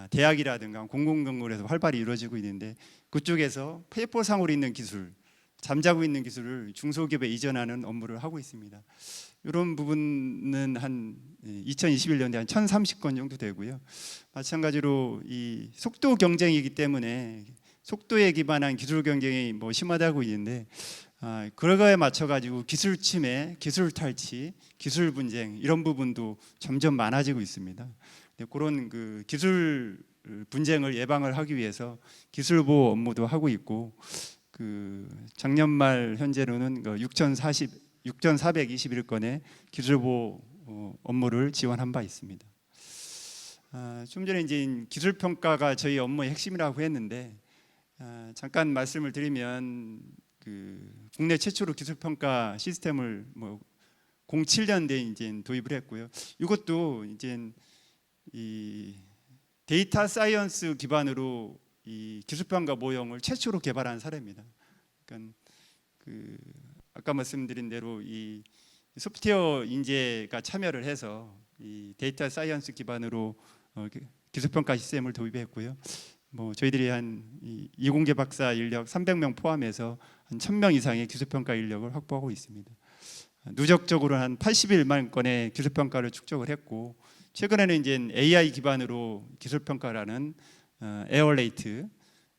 대학이라든가 공공건물에서 활발히 이루어지고 있는데 그쪽에서 페이퍼상으로 있는 기술, 잠자고 있는 기술을 중소기업에 이전하는 업무를 하고 있습니다. 이런 부분은 한 2021년에 한 1,030건 정도 되고요. 마찬가지로 이 속도 경쟁이기 때문에 속도에 기반한 기술 경쟁이 뭐 심화되고 있는데 그거에 맞춰 가지고 기술 침해, 기술 탈취, 기술 분쟁 이런 부분도 점점 많아지고 있습니다. 그런 그 기술 분쟁을 예방을 하기 위해서 기술 보호 업무도 하고 있고 그 작년 말 현재로는 6,421건의 기술 보호 업무를 지원한 바 있습니다. 좀 전에 이제 기술 평가가 저희 업무의 핵심이라고 했는데 잠깐 말씀을 드리면 그 국내 최초로 기술 평가 시스템을 뭐 07년도에 이제 도입을 했고요. 이것도 이제 이 데이터 사이언스 기반으로 이 기술 평가 모형을 최초로 개발한 사례입니다. 그러니까 그 아까 말씀드린 대로 이 소프트웨어 인재가 참여를 해서 이 데이터 사이언스 기반으로 기술 평가 시스템을 도입했고요. 뭐 저희들이 한 이공계 박사 인력 300명 포함해서 한 1,000명 이상의 기술 평가 인력을 확보하고 있습니다. 누적적으로 한 81만 건의 기술 평가를 축적을 했고 최근에는 이제 AI 기반으로 기술 평가라는 에어레이트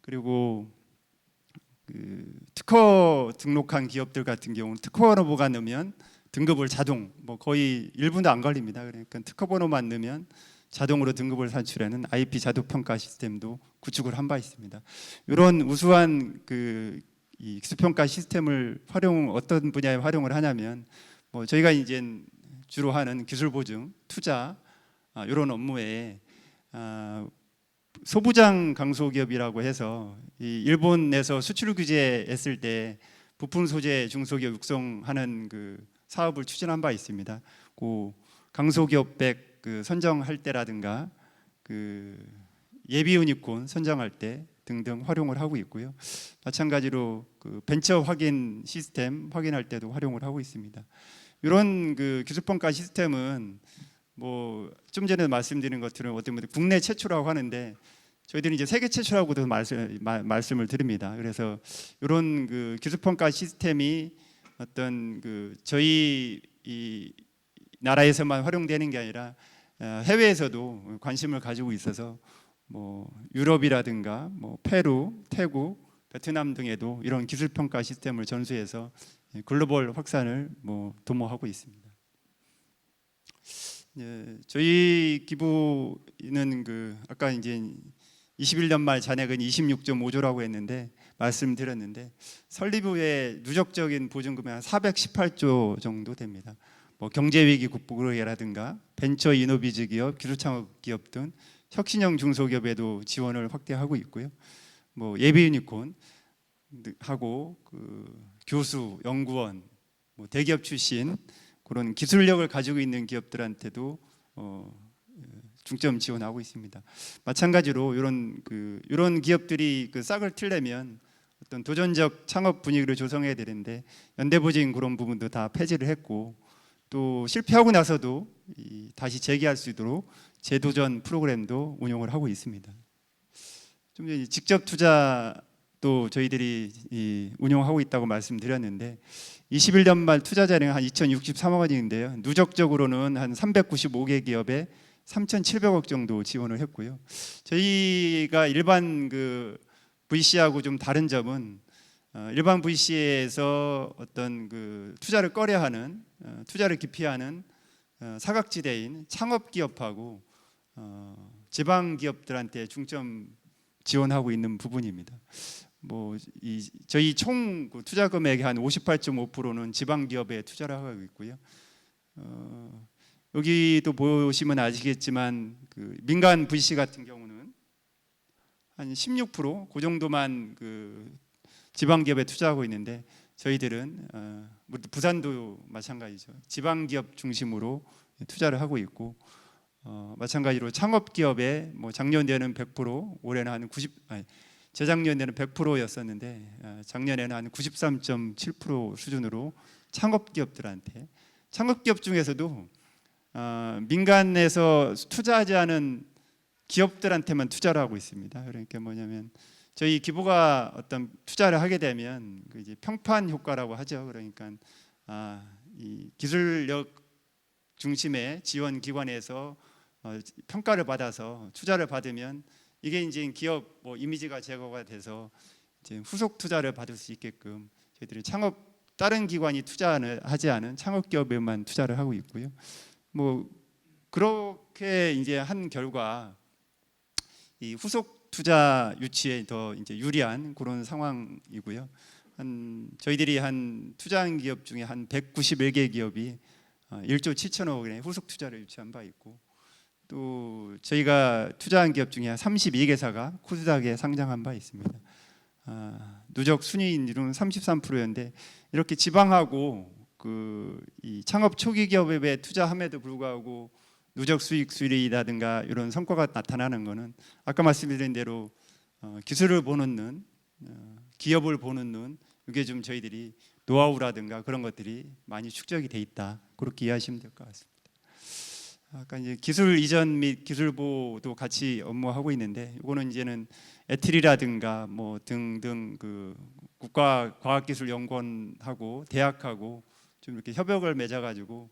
그리고 그 특허 등록한 기업들 같은 경우는 특허 번호가 넣으면 등급을 자동 뭐 거의 1분도 안 걸립니다. 그러니까 특허 번호만 넣으면 자동으로 등급을 산출하는 IP 자동 평가 시스템도 구축을 한 바 있습니다. 이런 우수한 그 이 기술 평가 시스템을 어떤 분야에 활용을 하냐면 뭐 저희가 이제 주로 하는 기술 보증, 투자 이런 업무에 소부장 강소기업이라고 해서 이 일본에서 수출 규제했을 때 부품 소재 중소기업 육성하는 그 사업을 추진한 바 있습니다. 그 강소기업 100 그 선정할 때라든가 그 예비운입군 선정할 때 등등 활용을 하고 있고요. 마찬가지로 그 벤처 확인 시스템 확인할 때도 활용을 하고 있습니다. 이런 그 기술평가 시스템은 뭐 좀 전에 말씀드린 것처럼 어떤 분들 국내 최초라고 하는데 저희들이 이제 세계 최초라고도 말씀을 드립니다. 그래서 이런 그 기술평가 시스템이 어떤 그 저희 이 나라에서만 활용되는 게 아니라 해외에서도 관심을 가지고 있어서 뭐 유럽이라든가 뭐 페루, 태국, 베트남 등에도 이런 기술 평가 시스템을 전수해서 글로벌 확산을 뭐 도모하고 있습니다. 저희 기부는 그 아까 이제 21년 말 잔액은 26.5조라고 했는데 말씀드렸는데 설립 후에 누적적인 보증금이 한 418조 정도 됩니다. 뭐 경제위기 극복이라든가 벤처 이노비즈 기업, 기술창업 기업 등 혁신형 중소기업에도 지원을 확대하고 있고요. 뭐 예비 유니콘 하고 그 교수, 연구원, 뭐 대기업 출신 그런 기술력을 가지고 있는 기업들한테도 중점 지원하고 있습니다. 마찬가지로 이런 기업들이 그 싹을 틀려면 어떤 도전적 창업 분위기를 조성해야 되는데 연대보증 그런 부분도 다 폐지를 했고 또 실패하고 나서도 다시 재기할 수 있도록 재도전 프로그램도 운영을 하고 있습니다. 좀 전에 직접 투자도 저희들이 운영하고 있다고 말씀드렸는데 21년 말 투자 자료는 한 2,063억 원인데요. 누적적으로는 한 395개 기업에 3,700억 정도 지원을 했고요. 저희가 일반 그 VC하고 좀 다른 점은 일반 VC에서 어떤 그 투자를 꺼려하는 투자를 기피하는 사각지대인 창업 기업하고 지방 기업들한테 중점 지원하고 있는 부분입니다. 뭐 저희 총 투자 금액의 한 58.5%는 지방 기업에 투자를 하고 있고요. 여기도 보시면 아시겠지만 그 민간 VC 같은 경우는 한 16%, 그 정도만 그 지방 기업에 투자하고 있는데 저희들은 부산도 마찬가지죠. 지방 기업 중심으로 투자를 하고 있고 마찬가지로 창업 기업에 뭐 작년에는 100%, 올해는 한 재작년에는 100%였었는데 작년에는 한 93.7% 수준으로 창업 기업 중에서도 민간에서 투자하지 않은 기업들한테만 투자를 하고 있습니다. 그러니까 뭐냐면 저희 기부가 어떤 투자를 하게 되면 그 이제 평판 효과라고 하죠. 그러니까 이 기술력 중심의 지원 기관에서 평가를 받아서 투자를 받으면 이게 이제 기업 뭐 이미지가 제거가 돼서 이제 후속 투자를 받을 수 있게끔 저희들이 다른 기관이 투자하지 않은 창업 기업에만 투자를 하고 있고요. 뭐 그렇게 이제 한 결과 이 후속 투자 유치에 더 이제 유리한 그런 상황이고요. 저희들이 투자한 기업 중에 한 191개 기업이 1조 7천억 원의 후속 투자를 유치한 바 있고, 또 저희가 투자한 기업 중에 32개사가 코스닥에 상장한 바 있습니다. 누적 순이익률은 33%였는데 이렇게 지방하고 이 창업 초기 기업에 투자함에도 불구하고 누적 수익률이라든가 이런 성과가 나타나는 것은 아까 말씀드린 대로 기술을 보는 눈, 기업을 보는 눈, 이게 좀 저희들이 노하우라든가 그런 것들이 많이 축적이 돼 있다, 그렇게 이해하시면 될 것 같습니다. 아까 이제 기술 이전 및 기술 보호도 같이 업무하고 있는데, 이거는 이제는 에트리라든가 뭐 등등 그 국가과학기술연구원하고 대학하고 좀 이렇게 협약을 맺어가지고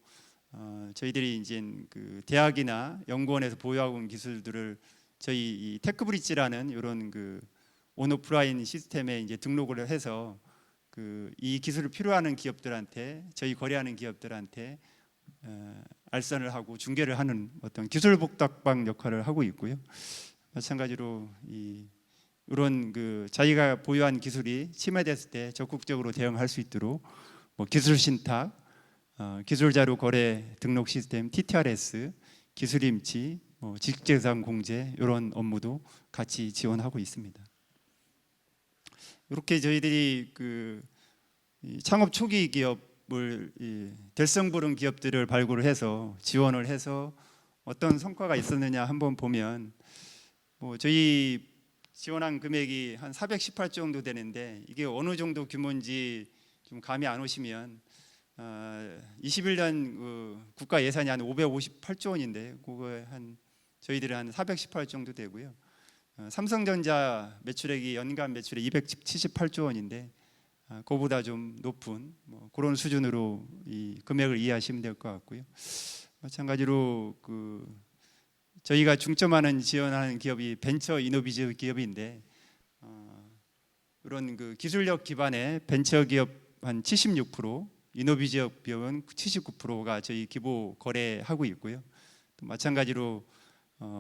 저희들이 이제 그 대학이나 연구원에서 보유하고 있는 기술들을 저희 이 테크브릿지라는 이런 그 온오프라인 시스템에 이제 등록을 해서 이 기술을 필요하는 기업들한테, 저희 거래하는 기업들한테 알선을 하고 중개를 하는 어떤 기술 복덕방 역할을 하고 있고요. 마찬가지로 이런 자기가 보유한 기술이 침해됐을 때 적극적으로 대응할 수 있도록 뭐 기술 신탁, 기술자료 거래 등록 시스템 TTRS, 기술 임치, 지식재산 공제 이런 업무도 같이 지원하고 있습니다. 이렇게 저희들이 이 창업 초기 기업을 될성 부른 기업들을 발굴을 해서 지원을 해서 어떤 성과가 있었느냐 한번 보면, 저희 지원한 금액이 한 418조 정도 되는데, 이게 어느 정도 규모인지 좀 감이 안 오시면 21년 국가 예산이 한 558조 원인데 그거에 저희들은 한 418 정도 되고요. 삼성전자 매출액이 연간 매출액 278조 원인데 그보다 좀 높은 그런 수준으로 이 금액을 이해하시면 될 것 같고요. 마찬가지로 저희가 중점하는 지원하는 기업이 벤처 이노비즈 기업인데, 그런 기술력 기반의 벤처 기업 한 76%, 이노비즈 기업은 79%가 저희 기부 거래하고 있고요. 또 마찬가지로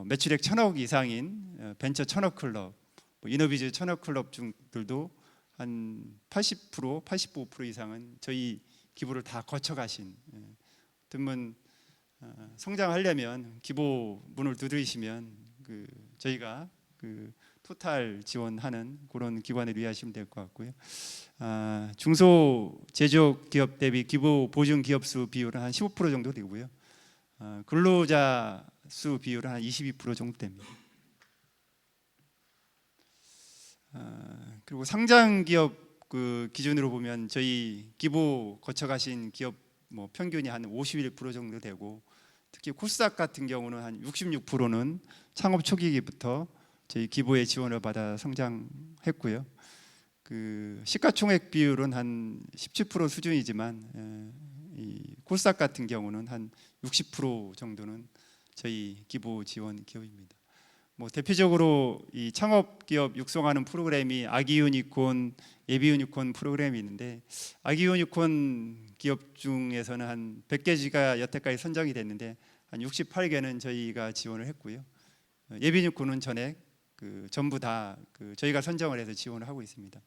매출액 1,000억 이상인 벤처 1,000억 클럽, 이노비즈 1,000억 클럽 중들도 한 80%, 85% 이상은 저희 기부를 다 거쳐가신, 드문 성장하려면 기부 문을 두드리시면 저희가 토탈 지원하는 그런 기관을 이해하시면 될 것 같고요. 중소 제조업 기업 대비 기부 보증 기업 수 비율은 한 15% 정도 되고요. 근로자 수 비율은 한 22% 정도 됩니다. 그리고 상장 기업 기준으로 보면 저희 기부 거쳐가신 기업 평균이 한 51% 정도 되고, 특히 코스닥 같은 경우는 한 66%는 창업 초기부터 저희 기부의 지원을 받아 성장했고요. 시가총액 비율은 한 17% 수준이지만 이 코스닥 같은 경우는 한 60% 정도는 저희 기부 지원 기업입니다. 대표적으로 이 창업 기업 육성하는 프로그램이 아기 유니콘, 예비 유니콘 프로그램이 있는데, 아기 유니콘 기업 중에서는 한 100개가 여태까지 선정이 됐는데 한 68개는 저희가 지원을 했고요. 예비 유니콘은 전액 전부 다 저희가 선정을 해서 지원을 하고 있습니다.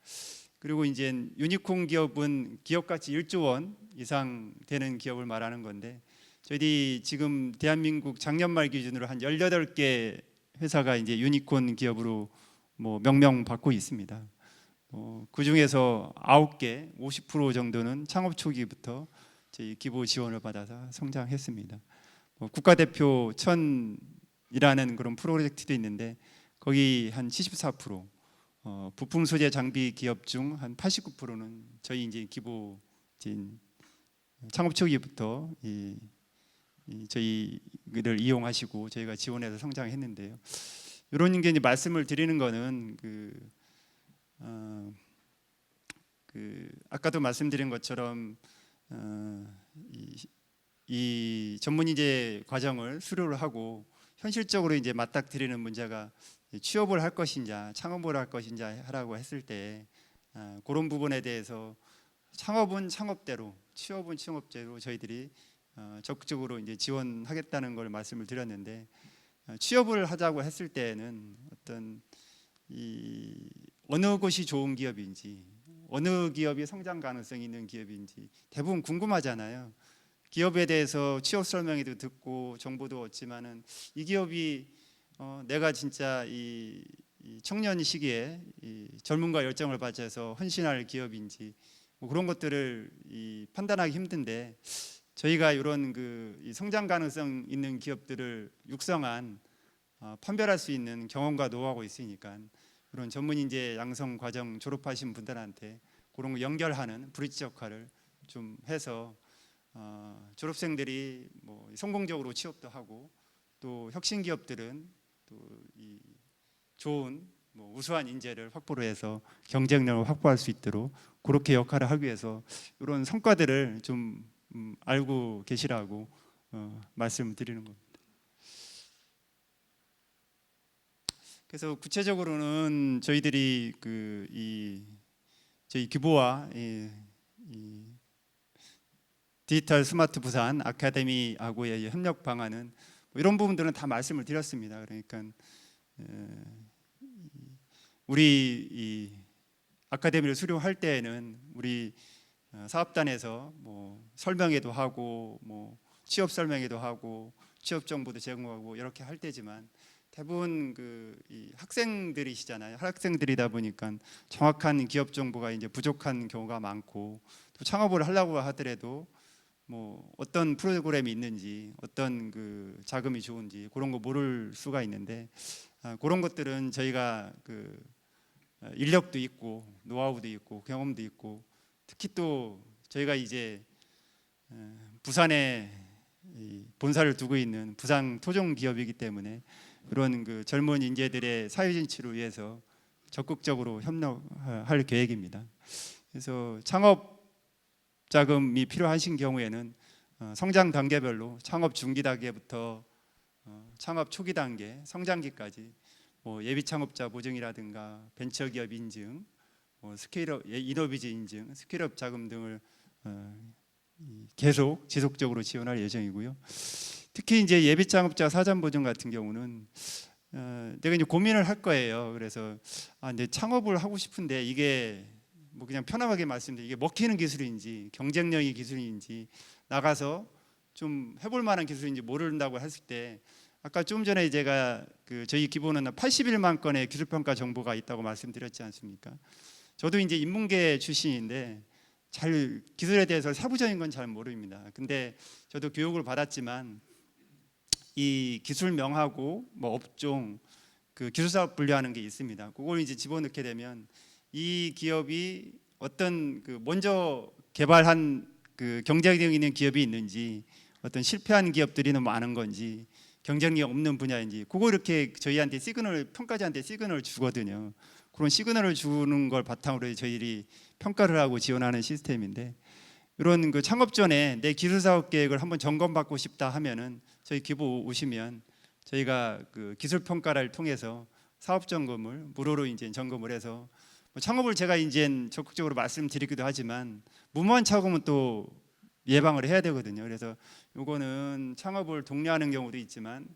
그리고 이제 유니콘 기업은 기업 가치 1조 원 이상 되는 기업을 말하는 건데, 저희들이 지금 대한민국 작년 말 기준으로 한 18개 회사가 이제 유니콘 기업으로 명명받고 있습니다. 그 중에서 9개, 50% 정도는 창업 초기부터 저희 기부 지원을 받아서 성장했습니다. 국가대표 1000이라는 그런 프로젝트도 있는데 거기 한 74%, 부품 소재 장비 기업 중 한 89%는 저희 이제 기보진 창업 초기부터 저희를 이용하시고 저희가 지원해서 성장했는데요. 이런 게 이제 말씀을 드리는 거는 아까도 말씀드린 것처럼 이 전문인재 과정을 수료를 하고 현실적으로 이제 맞닥뜨리는 문제가 취업을 할 것인지 창업을 할 것인지 하라고 했을 때 그런 부분에 대해서 창업은 창업대로, 취업은 취업대로 저희들이 적극적으로 이제 지원하겠다는 걸 말씀을 드렸는데, 취업을 하자고 했을 때는 어떤 어느 곳이 좋은 기업인지, 어느 기업이 성장 가능성이 있는 기업인지 대부분 궁금하잖아요. 기업에 대해서 취업 설명회도 듣고 정보도 얻지만은 이 기업이 내가 진짜 이 청년 시기에 이 젊음과 열정을 바쳐서 헌신할 기업인지 뭐 그런 것들을 판단하기 힘든데, 저희가 이런 이 성장 가능성 있는 기업들을 육성한 판별할 수 있는 경험과 노하우가 있으니까 그런 전문인재 양성 과정 졸업하신 분들한테 그런 거 연결하는 브릿지 역할을 좀 해서 졸업생들이 뭐 성공적으로 취업도 하고 또 혁신 기업들은 또 이 좋은 뭐 우수한 인재를 확보를 해서 경쟁력을 확보할 수 있도록 그렇게 역할을 하기 위해서 이런 성과들을 좀 알고 계시라고 말씀드리는 겁니다. 그래서 구체적으로는 저희들이 저희 기보와 이 디지털 스마트 부산 아카데미하고의 협력 방안은 뭐 이런 부분들은 다 말씀을 드렸습니다. 그러니까 우리 이 아카데미를 수료할 때에는 우리 사업단에서 뭐 설명회도 하고 뭐 취업 설명회도 하고 취업 정보도 제공하고 이렇게 할 때지만 대부분 이 학생들이시잖아요. 학생들이다 보니까 정확한 기업 정보가 이제 부족한 경우가 많고, 또 창업을 하려고 하더라도 뭐 어떤 프로그램이 있는지, 어떤 자금이 좋은지 그런 거 모를 수가 있는데, 그런 것들은 저희가 인력도 있고 노하우도 있고 경험도 있고, 특히 또 저희가 이제 부산에 본사를 두고 있는 부산 토종 기업이기 때문에 그런 젊은 인재들의 사회 진출을 위해서 적극적으로 협력할 계획입니다. 그래서 창업 자금이 필요하신 경우에는 성장 단계별로 창업 중기 단계부터 창업 초기 단계, 성장기까지 뭐 예비 창업자 보증이라든가 벤처기업 인증, 뭐 스케일업 이노비즈 인증, 스케일업 자금 등을 계속 지속적으로 지원할 예정이고요. 특히 이제 예비 창업자 사전 보증 같은 경우는 내가 이제 고민을 할 거예요. 그래서 이제 창업을 하고 싶은데 이게 뭐 그냥 편하게 말씀드리면 이게 먹히는 기술인지 경쟁력이 기술인지 나가서 좀 해볼 만한 기술인지 모른다고 했을 때, 아까 좀 전에 제가 저희 기본은 81만 건의 기술평가 정보가 있다고 말씀드렸지 않습니까? 저도 이제 인문계 출신인데 잘 기술에 대해서 세부적인 건 잘 모릅니다. 근데 저도 교육을 받았지만 이 기술명하고 뭐 업종 기술사업 분류하는 게 있습니다. 그걸 이제 집어넣게 되면 이 기업이 어떤 먼저 개발한 경쟁력 있는 기업이 있는지, 어떤 실패한 기업들이 너무 많은 건지, 경쟁력 없는 분야인지, 그거 이렇게 저희한테 평가자한테 시그널을 주거든요. 그런 시그널을 주는 걸 바탕으로 저희들이 평가를 하고 지원하는 시스템인데, 이런 창업 전에 내 기술 사업 계획을 한번 점검받고 싶다 하면은 저희 기부 오시면 저희가 기술 평가를 통해서 사업 점검을 무료로 이제 점검을 해서, 창업을 제가 이제 적극적으로 말씀드리기도 하지만 무모한 창업은 또 예방을 해야 되거든요. 그래서 이거는 창업을 독려하는 경우도 있지만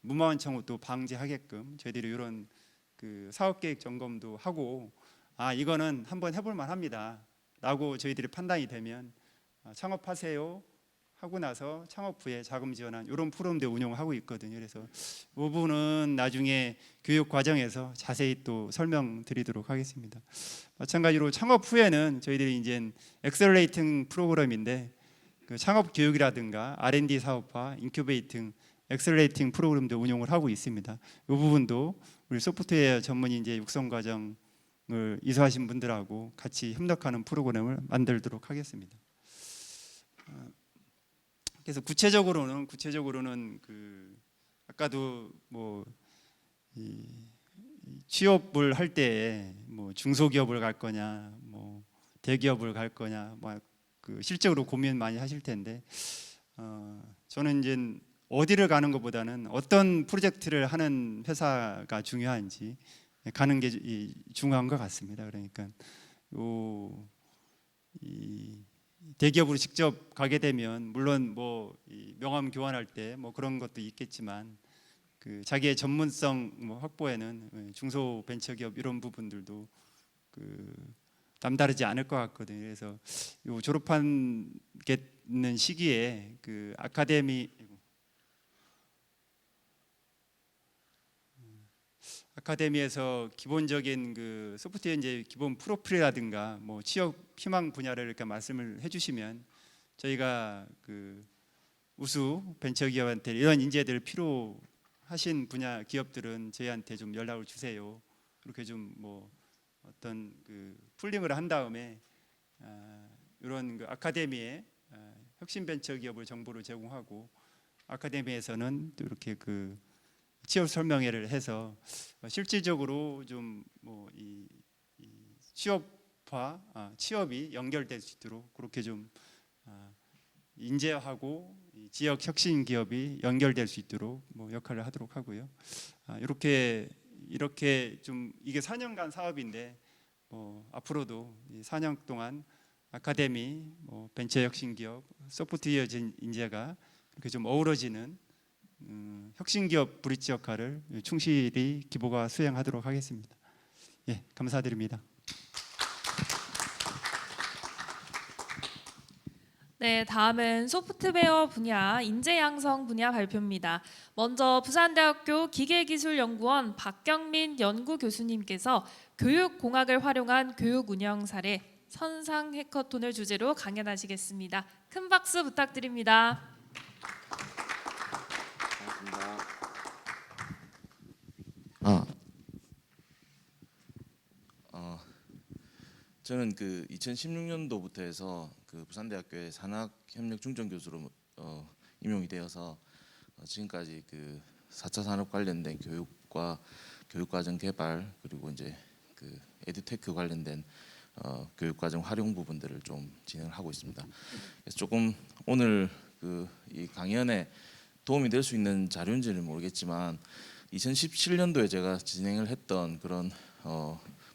무모한 창업도 방지하게끔 저희들이 이런 사업 계획 점검도 하고, 이거는 한번 해볼 만합니다라고 저희들이 판단이 되면 창업하세요 하고 나서 창업 후에 자금 지원한 이런 프로그램도 운영하고 있거든요. 그래서 이 부분은 나중에 교육 과정에서 자세히 또 설명드리도록 하겠습니다. 마찬가지로 창업 후에는 저희들이 이제 엑셀레이팅 프로그램인데 창업 교육이라든가 R&D 사업화, 인큐베이팅, 엑셀레이팅 프로그램도 운영을 하고 있습니다. 이 부분도 우리 소프트웨어 전문 인재 육성 과정 이수하신 분들하고 같이 협력하는 프로그램을 만들도록 하겠습니다. 그래서 구체적으로는 그 아까도 뭐 이 취업을 할 때 뭐 중소기업을 갈 거냐, 뭐 대기업을 갈 거냐, 뭐 그 실적으로 고민 많이 하실 텐데 저는 이제 어디를 가는 것보다는 어떤 프로젝트를 하는 회사가 중요한지 가는 게 중요한 것 같습니다. 그러니까 이 대기업으로 직접 가게 되면 물론 뭐 명함 교환할 때 뭐 그런 것도 있겠지만 그 자기의 전문성 뭐 확보에는 중소벤처기업 이런 부분들도 그 남다르지 않을 것 같거든요. 그래서 요 졸업하는 시기에 그 아카데미에서 기본적인 그 소프트웨어 이제 기본 프로필이라든가 뭐 취업 희망 분야를 이렇게 말씀을 해주시면 저희가 그 우수 벤처기업한테 이런 인재들 필요하신 분야 기업들은 저희한테 좀 연락을 주세요. 이렇게 좀 뭐 어떤 그 풀링을 한 다음에 이런 그 아카데미에 혁신 벤처기업을 정보를 제공하고 아카데미에서는 또 이렇게 그 취업 설명회를 해서 실질적으로 좀 뭐 이 취업이 연결될 수 있도록 그렇게 좀 인재하고 이 지역 혁신 기업이 연결될 수 있도록 뭐 역할을 하도록 하고요. 이렇게 좀 이게 4년간 사업인데 뭐 앞으로도 이 4년 동안 아카데미, 뭐 벤처 혁신 기업, 소프트웨어 인재가 이렇게 좀 어우러지는 혁신기업 브릿지 역할을 충실히 기보가 수행하도록 하겠습니다. 예, 감사드립니다. 네, 다음은 소프트웨어 분야 인재 양성 분야 발표입니다. 먼저 부산대학교 기계기술연구원 박경민 연구 교수님께서 교육공학을 활용한 교육 운영 사례 선상 해커톤을 주제로 강연하시겠습니다. 큰 박수 부탁드립니다. 저는 그 2016년도부터 해서 그 부산대학교의 산학협력 중점 교수로 임용이 되어서 지금까지 그 4차 산업 관련된 교육과 교육과정 개발 그리고 이제 그 에듀테크 관련된 교육과정 활용 부분들을 좀 진행을 하고 있습니다. 그래서 조금 오늘 그 이 강연에 도움이 될 수 있는 자료인지는 모르겠지만 2017년도에 제가 진행을 했던 그런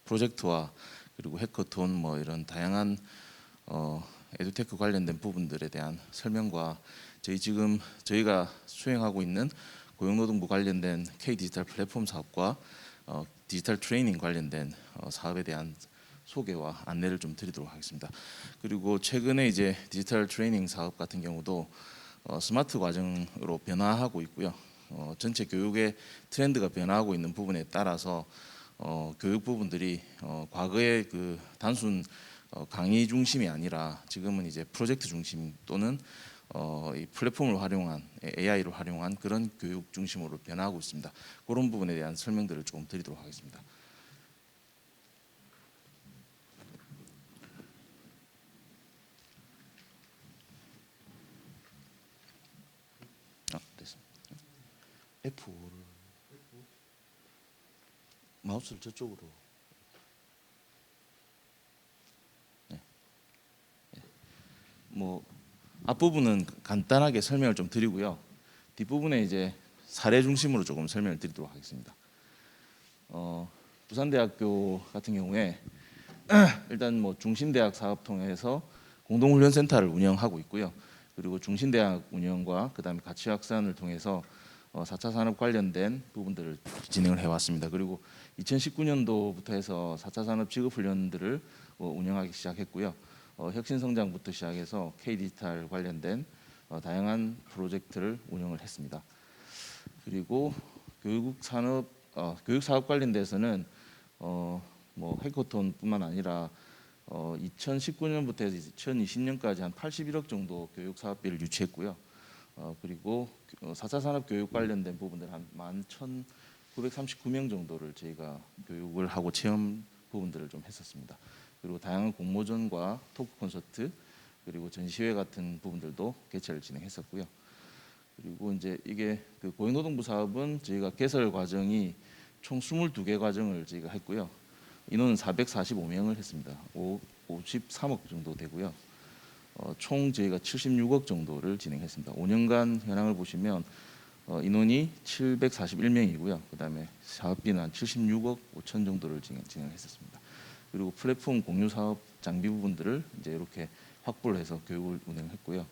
프로젝트와 그리고 해커톤 뭐 이런 다양한 에듀테크 관련된 부분들에 대한 설명과 저희가 수행하고 있는 고용노동부 관련된 K 디지털 플랫폼 사업과 디지털 트레이닝 관련된 사업에 대한 소개와 안내를 좀 드리도록 하겠습니다. 그리고 최근에 이제 디지털 트레이닝 사업 같은 경우도 스마트 과정으로 변화하고 있고요. 전체 교육의 트렌드가 변화하고 있는 부분에 따라서 교육 부분들이 과거의 그 단순 강의 중심이 아니라 지금은 이제 프로젝트 중심 또는 이 플랫폼을 활용한 AI를 활용한 그런 교육 중심으로 변화하고 있습니다. 그런 부분에 대한 설명들을 조금 드리도록 하겠습니다. 됐습니다. F5를 마우스를 저쪽으로. 뭐 앞부분은 간단하게 설명을 좀 드리고요. 뒷부분에 이제 사례 중심으로 조금 설명을 드리도록 하겠습니다. 부산대학교 같은 경우에 일단 뭐 중신대학 사업 통해서 공동훈련센터를 운영하고 있고요. 그리고 중신대학 운영과 그다음에 가치 확산을 통해서 4차 산업 관련된 부분들을 진행을 해왔습니다. 그리고 2019년도부터 해서 4차 산업 지급 훈련들을 운영하기 시작했고요. 혁신성장부터 시작해서 K-디지털 관련된 다양한 프로젝트를 운영을 했습니다. 그리고 교육사업 관련돼서는 뭐 해커톤뿐만 아니라 2019년부터 해서 2020년까지 한 81억 정도 교육사업비를 유치했고요. 그리고 4차 산업 교육 관련된 부분들 한 11,939명 정도를 저희가 교육을 하고 체험 부분들을 좀 했었습니다. 그리고 다양한 공모전과 토크 콘서트 그리고 전시회 같은 부분들도 개최를 진행했었고요. 그리고 이제 이게 그 고용노동부 사업은 저희가 개설 과정이 총 22개 과정을 저희가 했고요. 인원은 445명을 했습니다. 53억 정도 되고요. 총 저희가 76억 정도를 진행했습니다. 5년간 현황을 보시면 인원이 741명이고요. 그다음에 사업비는 한 76억 5천 정도를 진행했었습니다. 그리고 플랫폼 공유 사업 장비 부분들을 이제 이렇게 확보를 해서 교육을 운영했고요.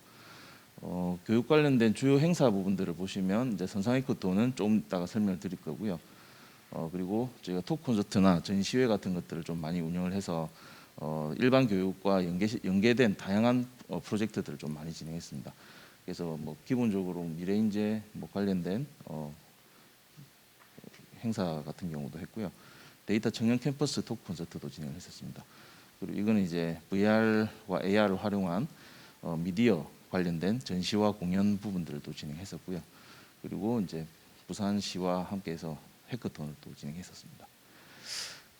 교육 관련된 주요 행사 부분들을 보시면 이제 선상위크토는 좀 이따가 설명을 드릴 거고요. 그리고 저희가 토크 콘서트나 전시회 같은 것들을 좀 많이 운영을 해서 일반 교육과 연계된 다양한 프로젝트들을 좀 많이 진행했습니다. 그래서 뭐 기본적으로 미래인재 뭐 관련된 행사 같은 경우도 했고요. 데이터 청년 캠퍼스 토크 콘서트도 진행을 했었습니다. 그리고 이거는 이제 VR과 AR을 활용한 미디어 관련된 전시와 공연 부분들도 진행했었고요. 그리고 이제 부산시와 함께해서 해커톤을 또 진행했었습니다.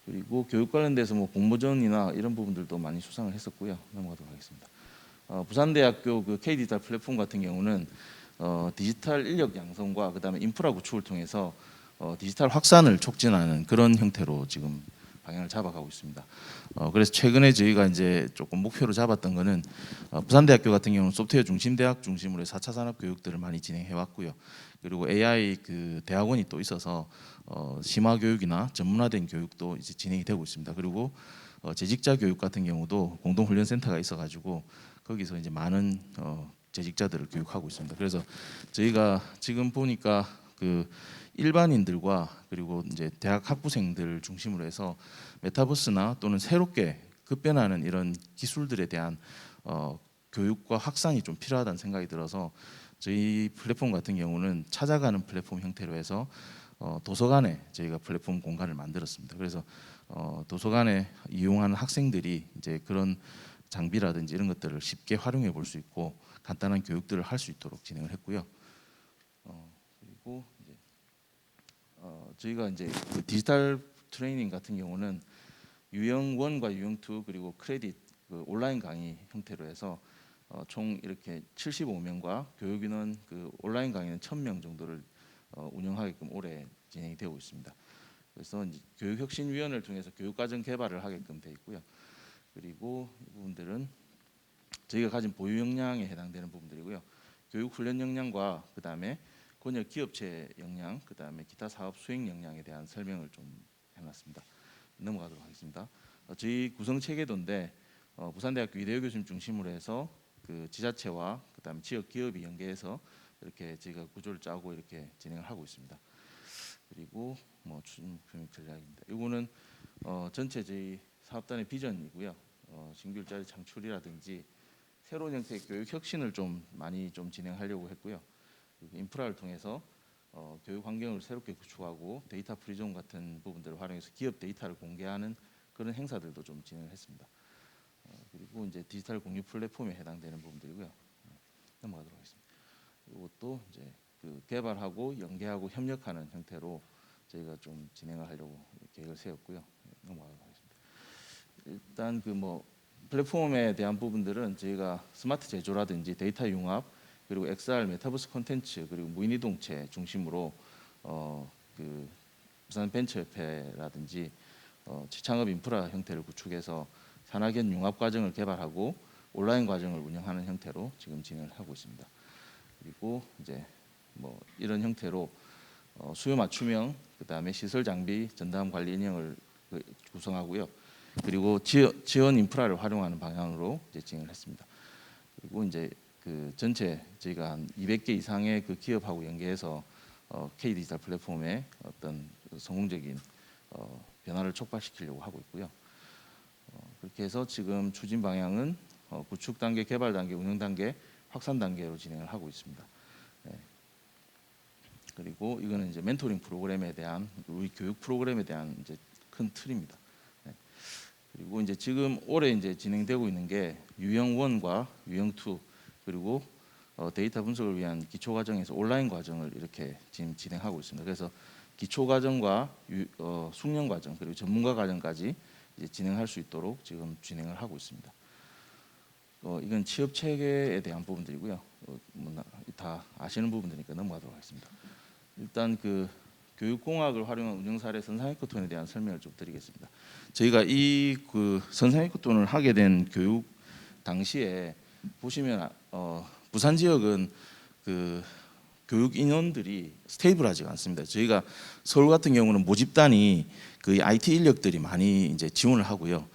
그리고 교육 관련돼서 뭐 공모전이나 이런 부분들도 많이 수상을 했었고요. 넘어가도록 하겠습니다. 부산대학교 그 K디지털 플랫폼 같은 경우는 디지털 인력 양성과 그다음에 인프라 구축을 통해서 디지털 확산을 촉진하는 그런 형태로 지금 방향을 잡아가고 있습니다. 그래서 최근에 저희가 이제 조금 목표로 잡았던 거는 부산대학교 같은 경우는 소프트웨어 중심 대학 중심으로 4차 산업 교육들을 많이 진행해 왔고요. 그리고 AI 그 대학원이 또 있어서 심화 교육이나 전문화된 교육도 이제 진행이 되고 있습니다. 그리고 재직자 교육 같은 경우도 공동훈련센터가 있어가지고 거기서 이제 많은 재직자들을 교육하고 있습니다. 그래서 저희가 지금 보니까 그 일반인들과 그리고 이제 대학 학부생들 중심으로 해서 메타버스나 또는 새롭게 급변하는 이런 기술들에 대한 교육과 확산이 좀 필요하다는 생각이 들어서 저희 플랫폼 같은 경우는 찾아가는 플랫폼 형태로 해서 도서관에 저희가 플랫폼 공간을 만들었습니다. 그래서 도서관에 이용하는 학생들이 이제 그런 장비라든지 이런 것들을 쉽게 활용해 볼 수 있고 간단한 교육들을 할 수 있도록 진행을 했고요. 그리고 이제 저희가 이제 그 디지털 트레이닝 같은 경우는 유형 1과 유형 2 그리고 크레딧 그 온라인 강의 형태로 해서 총 이렇게 75명과 교육 인원 그 온라인 강의는 1,000명 정도를 운영하게끔 올해 진행이 되고 있습니다. 그래서 이제 교육혁신위원회를 통해서 교육과정 개발을 하게끔 돼 있고요. 그리고 이 부분들은 저희가 가진 보유 역량에 해당되는 부분들이고요. 교육 훈련 역량과 그다음에 권역 기업체 역량, 그다음에 기타 사업 수행 역량에 대한 설명을 좀 해놨습니다. 넘어가도록 하겠습니다. 저희 구성 체계도인데 부산대학교 이대호 교수님 중심으로 해서 그 지자체와 그다음에 지역 기업이 연계해서 이렇게 저희가 구조를 짜고 이렇게 진행을 하고 있습니다. 그리고 뭐 추진 전략입니다. 이거는 전체 저희 사업단의 비전이고요. 신규 일자리 창출이라든지 새로운 형태의 교육 혁신을 좀 많이 좀 진행하려고 했고요. 그리고 인프라를 통해서 교육 환경을 새롭게 구축하고 데이터 프리존 같은 부분들을 활용해서 기업 데이터를 공개하는 그런 행사들도 좀 진행을 했습니다. 그리고 이제 디지털 공유 플랫폼에 해당되는 부분들이고요. 넘어가도록 하겠습니다. 이것도 이제 그 개발하고 연계하고 협력하는 형태로 저희가 좀 진행을 하려고 계획을 세웠고요. 넘어가도록 하겠습니다. 일단 그 뭐 플랫폼에 대한 부분들은 저희가 스마트 제조라든지 데이터 융합 그리고 XR 메타버스 콘텐츠 그리고 무인이동체 중심으로 그 부산 벤처협회라든지 취창업 인프라 형태를 구축해서 산학연 융합 과정을 개발하고 온라인 과정을 운영하는 형태로 지금 진행을 하고 있습니다. 그리고 이제 뭐 이런 형태로 수요 맞춤형 그다음에 시설 장비 전담 관리 인형을 구성하고요. 그리고 지원 인프라를 활용하는 방향으로 이제 진행을 했습니다. 그리고 이제 그 전체 저희가 한 200개 이상의 그 기업하고 연계해서 K 디지털 플랫폼의 어떤 성공적인 변화를 촉발시키려고 하고 있고요. 그렇게 해서 지금 추진 방향은 구축 단계, 개발 단계, 운영 단계, 확산 단계로 진행을 하고 있습니다. 네. 그리고 이거는 이제 멘토링 프로그램에 대한 우리 교육 프로그램에 대한 이제 큰 틀입니다. 네. 그리고 이제 지금 올해 이제 진행되고 있는 게 유형 1과 유형 2 그리고 데이터 분석을 위한 기초 과정에서 온라인 과정을 이렇게 지금 진행하고 있습니다. 그래서 기초 과정과 숙련 과정 그리고 전문가 과정까지 이제 진행할 수 있도록 지금 진행을 하고 있습니다. 이건 취업 체계에 대한 부분들이고요. 다 아시는 부분들이니까 넘어가도록 하겠습니다. 일단 그 교육공학을 활용한 운영 사례 선상에코톤에 대한 설명을 좀 드리겠습니다. 저희가 이 그 선상에코톤을 하게 된 교육 당시에 보시면 부산 지역은 그 교육 인원들이 스테이블하지가 않습니다. 저희가 서울 같은 경우는 모집단이 그 IT 인력들이 많이 이제 지원을 하고요.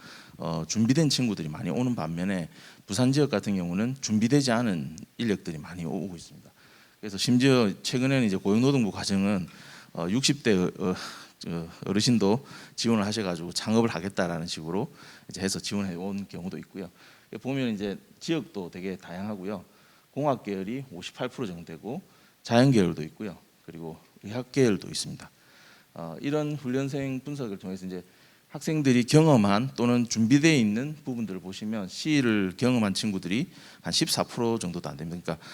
준비된 친구들이 많이 오는 반면에 부산 지역 같은 경우는 준비되지 않은 인력들이 많이 오고 있습니다. 그래서 심지어 최근에는 이제 고용노동부 과정은 60대 어르신도 지원을 하셔가지고 창업을 하겠다라는 식으로 이제 해서 지원해 온 경우도 있고요. 보면 이제 지역도 되게 다양하고요. 공학 계열이 58% 정도 되고 자연 계열도 있고요. 그리고 의학 계열도 있습니다. 이런 훈련생 분석을 통해서 이제 학생들이 경험한 또는 준비되어 있는 부분들을 보시면 C를 경험한 친구들이 한 14% 정도도 안 됩니다. 그러니까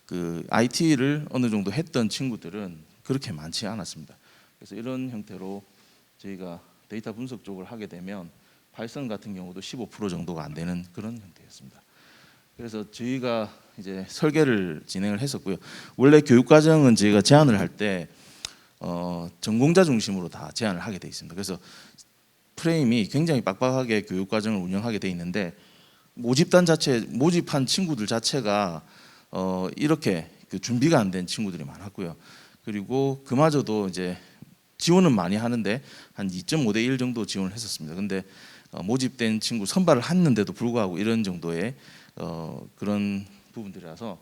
그 IT를 어느 정도 했던 친구들은 그렇게 많지 않았습니다. 그래서 이런 형태로 저희가 데이터 분석 쪽을 하게 되면 파이썬 같은 경우도 15% 정도가 안 되는 그런 형태였습니다. 그래서 저희가 이제 설계를 진행을 했었고요. 원래 교육 과정은 저희가 제안을 할 때 전공자 중심으로 다 제안을 하게 돼 있습니다. 그래서 프레임이 굉장히 빡빡하게 교육 과정을 운영하게 돼 있는데 모집단 자체 모집한 친구들 자체가 이렇게 그 준비가 안 된 친구들이 많았고요. 그리고 그마저도 이제 지원은 많이 하는데 한 2.5대 1 정도 지원을 했었습니다. 근데 모집된 친구 선발을 했는데도 불구하고 이런 정도의 그런 부분들이라서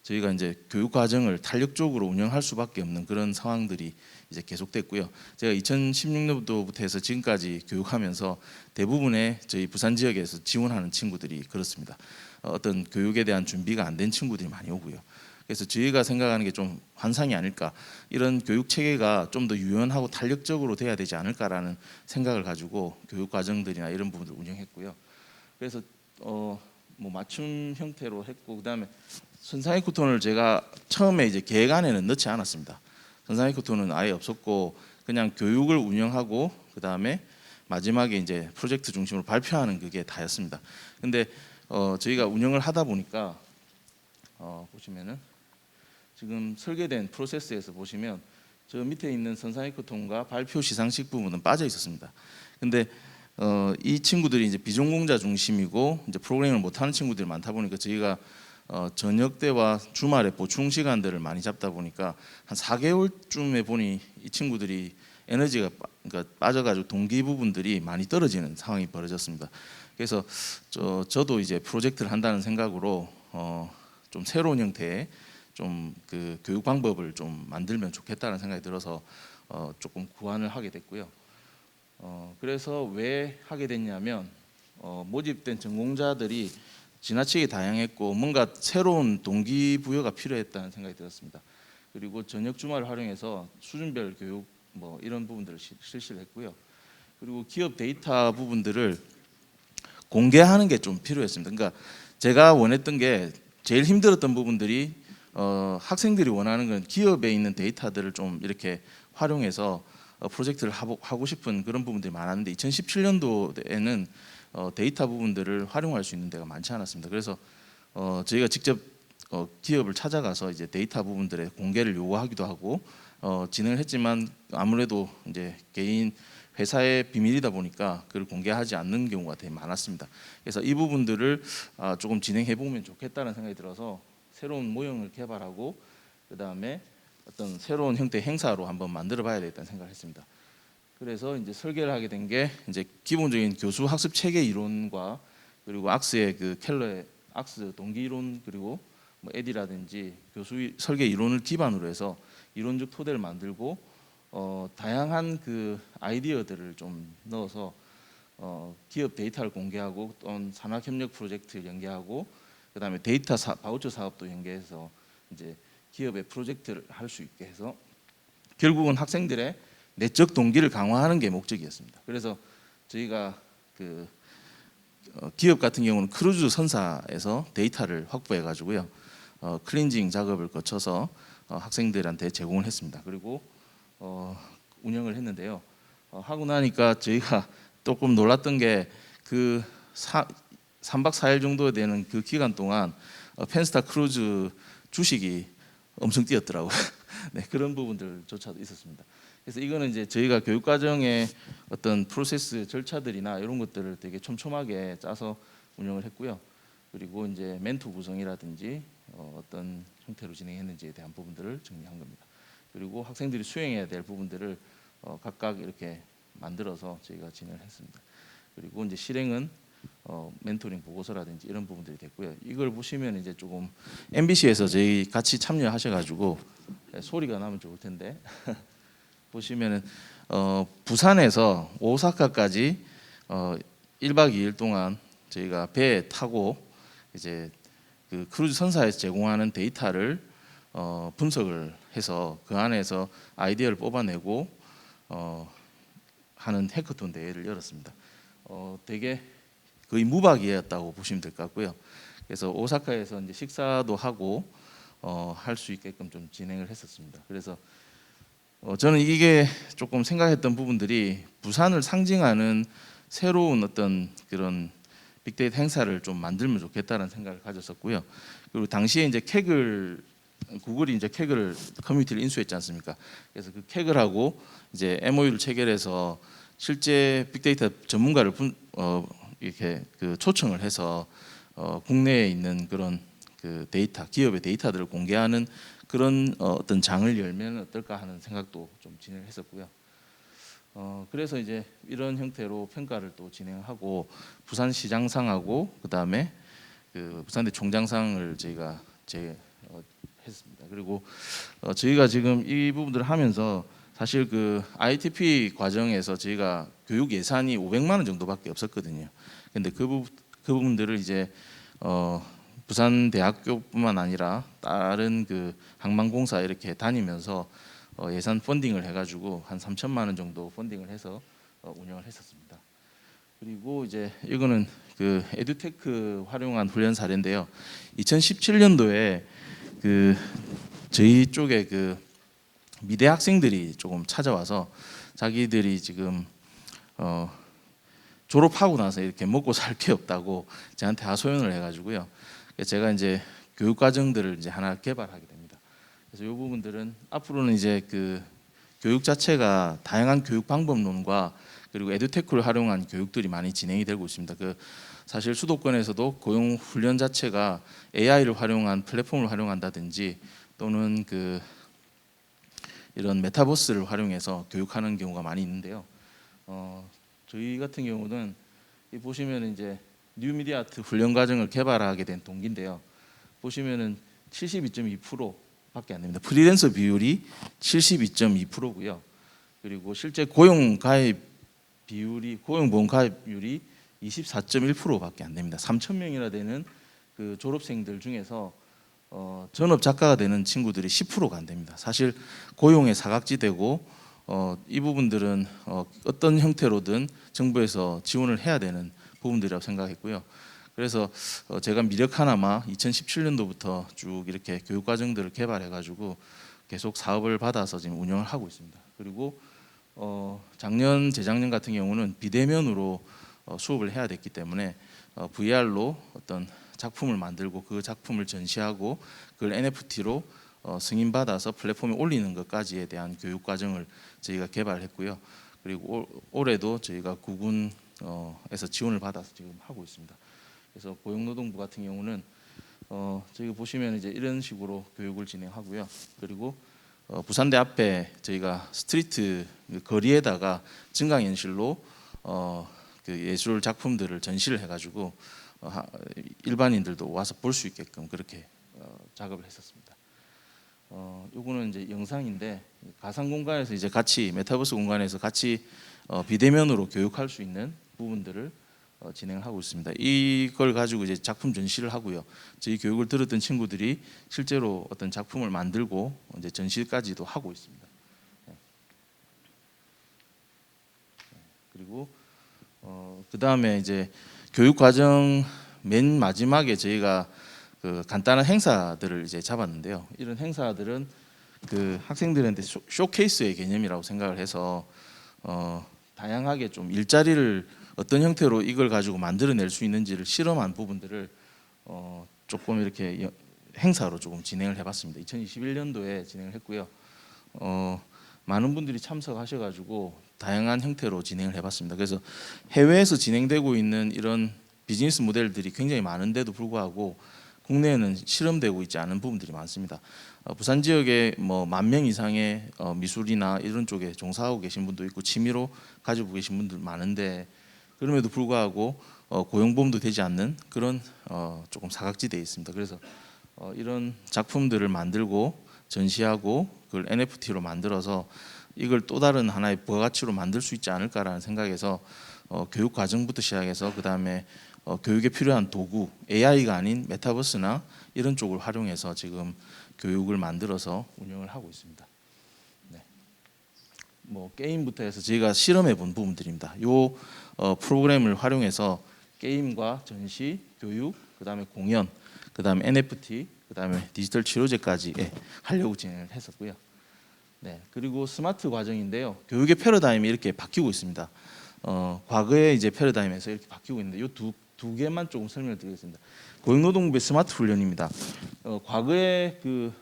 저희가 이제 교육 과정을 탄력적으로 운영할 수밖에 없는 그런 상황들이 이제 계속됐고요. 제가 2016년도부터 해서 지금까지 교육하면서 대부분의 저희 부산 지역에서 지원하는 친구들이 그렇습니다. 어떤 교육에 대한 준비가 안 된 친구들이 많이 오고요. 그래서 저희가 생각하는 게 좀 환상이 아닐까, 이런 교육 체계가 좀 더 유연하고 탄력적으로 돼야 되지 않을까라는 생각을 가지고 교육 과정들이나 이런 부분을 운영했고요. 그래서 뭐 맞춤 형태로 했고, 그다음에 선상에코톤을 제가 처음에 이제 계획 안에는 넣지 않았습니다. 선상에코톤은 아예 없었고 그냥 교육을 운영하고 그다음에 마지막에 이제 프로젝트 중심으로 발표하는 그게 다였습니다. 근데 저희가 운영을 하다 보니까 보시면은 지금 설계된 프로세스에서 보시면 저 밑에 있는 선상에코톤과 발표 시상식 부분은 빠져 있었습니다. 근데 이 친구들이 이제 비전공자 중심이고 이제 프로그래밍을 못하는 친구들이 많다 보니까 저희가 저녁 때와 주말에 보충 시간들을 많이 잡다 보니까 한 4개월쯤에 보니 이 친구들이 에너지가 그러니까 빠져가지고 동기 부분들이 많이 떨어지는 상황이 벌어졌습니다. 그래서 저도 이제 프로젝트를 한다는 생각으로 좀 새로운 형태의 좀 그 교육 방법을 좀 만들면 좋겠다는 생각이 들어서 조금 구안을 하게 됐고요. 그래서 왜 하게 됐냐면 모집된 전공자들이 지나치게 다양했고 뭔가 새로운 동기부여가 필요했다는 생각이 들었습니다. 그리고 저녁 주말을 활용해서 수준별 교육 뭐 이런 부분들을 실시를 했고요. 그리고 기업 데이터 부분들을 공개하는 게 좀 필요했습니다. 그러니까 제가 원했던 게 제일 힘들었던 부분들이 학생들이 원하는 건 기업에 있는 데이터들을 좀 이렇게 활용해서 프로젝트를 하고 싶은 그런 부분들이 많았는데 2017년도에는 데이터 부분들을 활용할 수 있는 데가 많지 않았습니다. 그래서 저희가 직접 기업을 찾아가서 이제 데이터 부분들의 공개를 요구하기도 하고 진행을 했지만 아무래도 이제 개인 회사의 비밀이다 보니까 그걸 공개하지 않는 경우가 되게 많았습니다. 그래서 이 부분들을 조금 진행해 보면 좋겠다는 생각이 들어서 새로운 모형을 개발하고 그 다음에 어떤 새로운 형태의 행사로 한번 만들어봐야 되겠다는 생각을 했습니다. 그래서 이제 설계를 하게 된 게 이제 기본적인 교수 학습 체계 이론과 그리고 악스의 그 켈러의 악스 동기 이론 그리고 뭐 에디라든지 교수 설계 이론을 기반으로 해서 이론적 토대를 만들고 다양한 그 아이디어들을 좀 넣어서 기업 데이터를 공개하고 또는 산학협력 프로젝트를 연계하고 그다음에 데이터 바우처 사업도 연계해서 이제 기업의 프로젝트를 할 수 있게 해서 결국은 학생들의 내적 동기를 강화하는 게 목적이었습니다. 그래서 저희가 그 기업 같은 경우는 크루즈 선사에서 데이터를 확보해 가지고요 클린징 작업을 거쳐서 학생들한테 제공을 했습니다. 그리고 운영을 했는데요. 하고 나니까 저희가 조금 놀랐던 게 그 3박 4일 정도 되는 그 기간 동안 펜스타 크루즈 주식이 엄청 뛰었더라고요. 네, 그런 부분들조차도 있었습니다. 그래서 이거는 이제 저희가 교육 과정의 어떤 프로세스 절차들이나 이런 것들을 되게 촘촘하게 짜서 운영을 했고요. 그리고 이제 멘토 구성이라든지 어떤 형태로 진행했는지에 대한 부분들을 정리한 겁니다. 그리고 학생들이 수행해야 될 부분들을 각각 이렇게 만들어서 저희가 진행을 했습니다. 그리고 이제 실행은 멘토링 보고서라든지 이런 부분들이 됐고요. 이걸 보시면 이제 조금 MBC에서 저희 같이 참여하셔가지고 소리가 나면 좋을 텐데 보시면은 부산에서 오사카까지 1박 2일 동안 저희가 배에 타고 이제 그 크루즈 선사에서 제공하는 데이터를 분석을 해서 그 안에서 아이디어를 뽑아내고 하는 해커톤 대회를 열었습니다. 되게 거의 무박이었다고 보시면 될 것 같고요. 그래서 오사카에서 이제 식사도 하고 할 수 있게끔 좀 진행을 했었습니다. 그래서 저는 이게 조금 생각했던 부분들이 부산을 상징하는 새로운 어떤 그런 빅데이터 행사를 좀 만들면 좋겠다는 생각을 가졌었고요. 그리고 당시에 이제 구글이 이제 캑을 커뮤니티를 인수했지 않습니까? 그래서 그 캑을하고 이제 MOU를 체결해서 실제 빅데이터 전문가를 이렇게 그 초청을 해서 국내에 있는 그런 그 데이터, 기업의 데이터들을 공개하는 그런 어떤 장을 열면 어떨까 하는 생각도 좀 진행했었고요. 그래서 이제 이런 형태로 평가를 또 진행하고 부산시장상하고 그 다음에 그 부산대 총장상을 저희가 했습니다. 그리고 저희가 지금 이 부분들을 하면서 사실 그 ITP 과정에서 저희가 교육 예산이 500만 원 정도밖에 없었거든요. 근데 그 부분들을 이제 부산 대학교뿐만 아니라 다른 그 항만공사 이렇게 다니면서 예산 펀딩을 해가지고 한 3천만 원 정도 펀딩을 해서 운영을 했었습니다. 그리고 이제 이거는 그 에듀테크 활용한 훈련 사례인데요. 2017년도에 그 저희 쪽에 그 미대 학생들이 조금 찾아와서 자기들이 지금 졸업하고 나서 이렇게 먹고 살 게 없다고 저한테 하소연을 해가지고요. 제가 이제 교육 과정들을 이제 하나 개발하게 됩니다. 그래서 이 부분들은 앞으로는 이제 그 교육 자체가 다양한 교육 방법론과 그리고 에듀테크를 활용한 교육들이 많이 진행이 되고 있습니다. 그 사실 수도권에서도 고용 훈련 자체가 AI를 활용한 플랫폼을 활용한다든지 또는 그 이런 메타버스를 활용해서 교육하는 경우가 많이 있는데요. 저희 같은 경우는 이 보시면 이제 뉴미디어 아트 훈련 과정을 개발하게 된 동기인데요. 보시면은 72.2%밖에 안 됩니다. 프리랜서 비율이 72.2%고요. 그리고 실제 고용 보험 가입률이 24.1%밖에 안 됩니다. 3,000명이나 되는 그 졸업생들 중에서 전업 작가가 되는 친구들이 10%가 안 됩니다. 사실 고용의 사각지대고 이 부분들은 어떤 형태로든 정부에서 지원을 해야 되는 부분들이라고 생각했고요. 그래서 제가 미력 하나마 2017년도부터 쭉 이렇게 교육 과정들을 개발해가지고 계속 사업을 받아서 지금 운영을 하고 있습니다. 그리고 작년, 재작년 같은 경우는 비대면으로 수업을 해야 됐기 때문에 VR로 어떤 작품을 만들고 그 작품을 전시하고 그걸 NFT로 승인받아서 플랫폼에 올리는 것까지에 대한 교육 과정을 저희가 개발했고요. 그리고 올해도 저희가 구군에서 지원을 받아서 지금 하고 있습니다. 그래서 고용노동부 같은 경우는 저희가 보시면 이제 이런 식으로 교육을 진행하고요. 그리고 부산대 앞에 저희가 스트리트 거리에다가 증강현실로 그 예술 작품들을 전시를 해가지고 일반인들도 와서 볼 수 있게끔 그렇게 작업을 했었습니다. 요거는 이제 영상인데 가상 공간에서 이제 같이 메타버스 공간에서 같이 비대면으로 교육할 수 있는 부분들을 진행을 하고 있습니다. 이걸 가지고 이제 작품 전시를 하고요. 저희 교육을 들었던 친구들이 실제로 어떤 작품을 만들고 이제 전시까지도 하고 있습니다. 그리고 그 다음에 이제 교육 과정 맨 마지막에 저희가 그 간단한 행사들을 이제 잡았는데요. 이런 행사들은 그 학생들한테 쇼케이스의 개념이라고 생각을 해서 다양하게 좀 일자리를 어떤 형태로 이걸 가지고 만들어낼 수 있는지를 실험한 부분들을 조금 이렇게 행사로 조금 진행을 해봤습니다. 2021년도에 진행을 했고요. 많은 분들이 참석하셔가지고 다양한 형태로 진행을 해봤습니다. 그래서 해외에서 진행되고 있는 이런 비즈니스 모델들이 굉장히 많은데도 불구하고 국내에는 실험되고 있지 않은 부분들이 많습니다. 부산 지역에 뭐 10,000명 이상의 미술이나 이런 쪽에 종사하고 계신 분도 있고 취미로 가지고 계신 분들 많은데 그럼에도 불구하고 고용보험도 되지 않는 그런 조금 사각지대에 있습니다. 그래서 이런 작품들을 만들고 전시하고 그걸 NFT로 만들어서 이걸 또 다른 하나의 부가가치로 만들 수 있지 않을까라는 생각에서 교육 과정부터 시작해서 그 다음에 교육에 필요한 도구 AI가 아닌 메타버스나 이런 쪽을 활용해서 지금 교육을 만들어서 운영을 하고 있습니다. 네. 뭐 게임부터 해서 저희가 실험해 본 부분들입니다. 요 프로그램을 활용해서 게임과 전시, 교육, 그 다음에 공연, 그 다음에 NFT, 그 다음에 디지털 치료제까지 하려고 진행을 했었고요. 네, 그리고 스마트 과정인데요. 교육의 패러다임이 이렇게 바뀌고 있습니다. 과거에 이제 패러다임에서 이렇게 바뀌고 있는데 요 두 개만 조금 설명을 드리겠습니다. 고용노동부의 스마트 훈련입니다. 과거의 그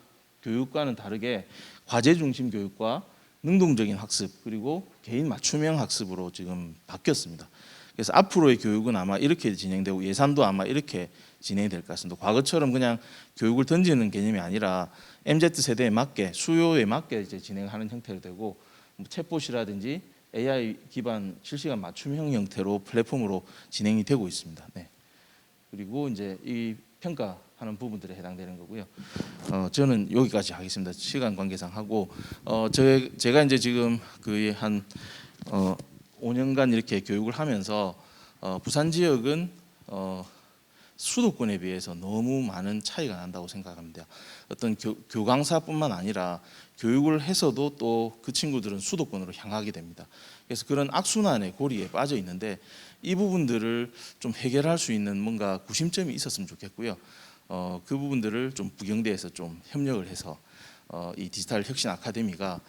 교육과는 다르게 과제 중심 교육과 능동적인 학습 그리고 개인 맞춤형 학습으로 지금 바뀌었습니다. 그래서 앞으로의 교육은 아마 이렇게 진행되고 예산도 아마 이렇게 진행이 될 것 같습니다. 과거처럼 그냥 교육을 던지는 개념이 아니라 MZ 세대에 맞게 수요에 맞게 이제 진행하는 형태로 되고 뭐 챗봇이라든지 AI 기반 실시간 맞춤형 형태로 플랫폼으로 진행이 되고 있습니다. 네. 그리고 이제 이 평가하는 부분들에 해당되는 거고요. 저는 여기까지 하겠습니다. 시간 관계상 하고 제가 이제 지금 거의 한 5년간 이렇게 교육을 하면서 부산 지역은 수도권에 비해서 너무 많은 차이가 난다고 생각합니다. 어떤 교강사뿐만 아니라 교육을 해서도 또 그 친구들은 수도권으로 향하게 됩니다. 그래서 그런 악순환의 고리에 빠져 있는데 이 부분들을 좀 해결할 수 있는 뭔가 구심점이 있었으면 좋겠고요. 그 부분들을 좀 부경대에서 좀 협력을 해서 이 디지털 혁신 아카데미가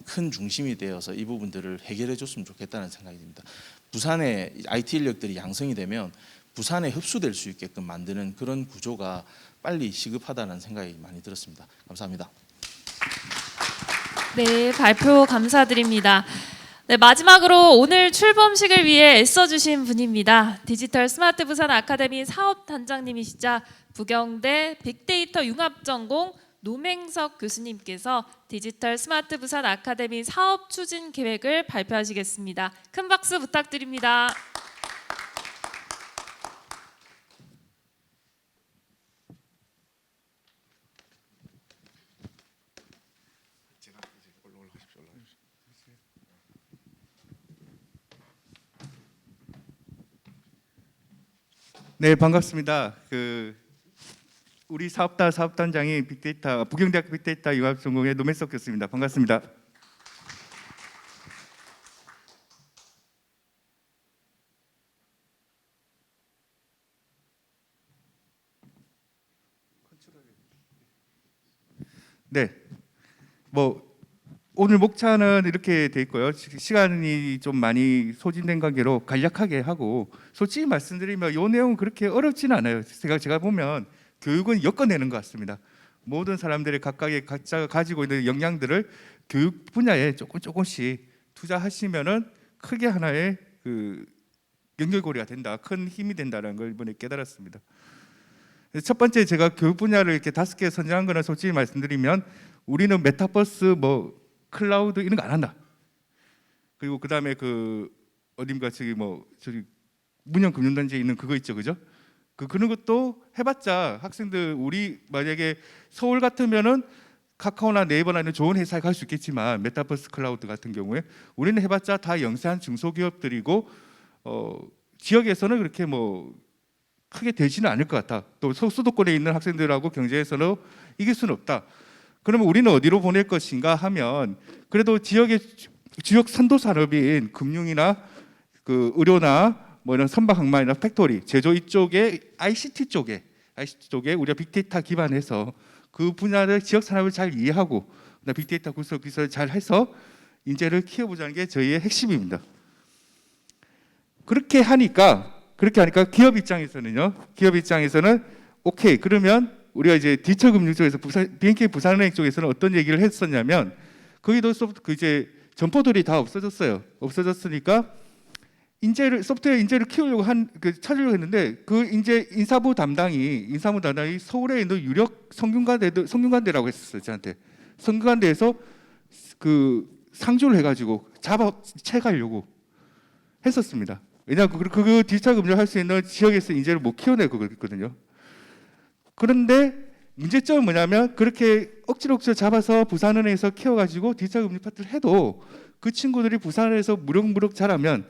큰 중심이 되어서 이 부분들을 해결해 줬으면 좋겠다는 생각이 듭니다. 부산의 IT 인력들이 양성이 되면 부산에 흡수될 수 있게끔 만드는 그런 구조가 빨리 시급하다는 생각이 많이 들었습니다. 감사합니다. 네, 발표 감사드립니다. 네, 마지막으로 오늘 출범식을 위해 애써주신 분입니다. 디지털 스마트 부산 아카데미 사업단장님이시자 부경대 빅데이터 융합전공 노맹석 교수님께서 디지털 스마트 부산 아카데미 사업 추진 계획을 발표하시겠습니다. 큰 박수 부탁드립니다. 네, 반갑습니다. 우리 사업단장이 빅데이터 부경대학교 빅데이터 융합전공의 노매석 교수입니다. 반갑습니다. 네, 뭐 오늘 목차는 이렇게 돼 있고요. 시간이 좀 많이 소진된 관계로 간략하게 하고 솔직히 말씀드리면 이 내용은 그렇게 어렵지는 않아요. 제가 보면 교육은 엮어내는 것 같습니다. 모든 사람들이 각각의 각자가 가지고 있는 역량들을 교육 분야에 조금씩 투자하시면은 크게 하나의 연결고리가 된다, 큰 힘이 된다는 걸 이번에 깨달았습니다. 첫 번째 제가 교육 분야를 이렇게 5개 선정한 거는 솔직히 말씀드리면 우리는 메타버스 클라우드 이런 거 안 한다. 그리고 그다음에 어딘가 저기 문영금융단지에 있는 그거 있죠, 그죠? 그런 것도 해봤자 학생들 우리 만약에 서울 같으면은 카카오나 네이버나 이런 좋은 회사에 갈 수 있겠지만 메타버스 클라우드 같은 경우에 우리는 해봤자 다 영세한 중소기업들이고 지역에서는 그렇게 크게 되지는 않을 것 같다. 또 수도권에 있는 학생들하고 경쟁해서는 이길 수는 없다. 그러면 우리는 어디로 보낼 것인가 하면 그래도 지역의 주역 선도 산업인 금융이나 의료나 이런 선박 항만이나 팩토리 제조 이쪽에 ICT 쪽에 우리가 빅데이터 기반해서 그 분야를 지역 산업을 잘 이해하고 빅데이터 구설 기술을 잘 해서 인재를 키워보자는 게 저희의 핵심입니다. 그렇게 하니까 기업 입장에서는 오케이, 그러면 우리가 이제 디처금융 쪽에서 BNK 부산은행 쪽에서는 어떤 얘기를 했었냐면 거기도 이제 점포들이 다 없어졌어요. 없어졌으니까 소프트웨어 인재를 키우려고 찾으려고 했는데 그 인사부 담당이 서울에 있는 유력 성균관대라고 했었어요. 저한테 성균관대에서 그 상주를 해가지고 채가려고 했었습니다. 왜냐하면 그 디지털 금융을 할 수 있는 지역에서 인재를 못 키워내고 그랬거든요. 그런데 문제점은 뭐냐면 그렇게 억지로 잡아서 부산은행에서 키워가지고 디지털 금융 파트를 해도 그 친구들이 부산에서 무럭무럭 자라면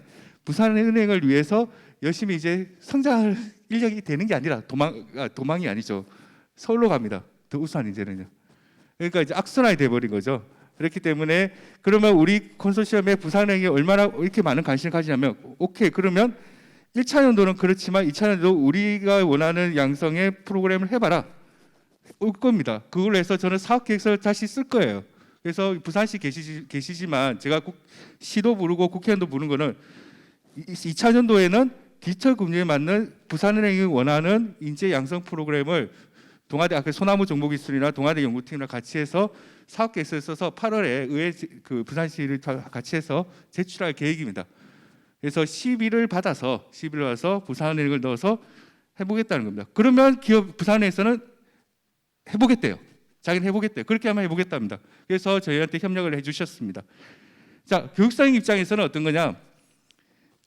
부산은행을 위해서 열심히 이제 성장할 인력이 되는 게 아니라 도망이 아니죠. 서울로 갑니다. 더 우수한 인재는요. 그러니까 이제 악순환이 돼버린 거죠. 그렇기 때문에 그러면 우리 컨소시엄에 부산은행이 얼마나 이렇게 많은 관심을 가지냐면 오케이, 그러면 1차 연도는 그렇지만 2차 연도 우리가 원하는 양성의 프로그램을 해봐라 올 겁니다. 그걸 해서 저는 사업계획서를 다시 쓸 거예요. 그래서 부산시 계시지만 제가 시도 부르고 국회의원도 부르는 거는 2차 연도에는 디지털 금융에 맞는 부산은행이 원하는 인재 양성 프로그램을 동아대 소나무 정보기술이나 동아대 연구팀이랑 같이 해서 사업계획서를 써서 8월에 의회 그 부산시를 같이 해서 제출할 계획입니다. 그래서 10일을 받아서 부산은행을 넣어서 해보겠다는 겁니다. 그러면 부산에서는 해보겠대요. 자기는 해보겠대요. 그렇게 하면 해보겠답니다. 그래서 저희한테 협력을 해주셨습니다. 자, 교육생 입장에서는 어떤 거냐?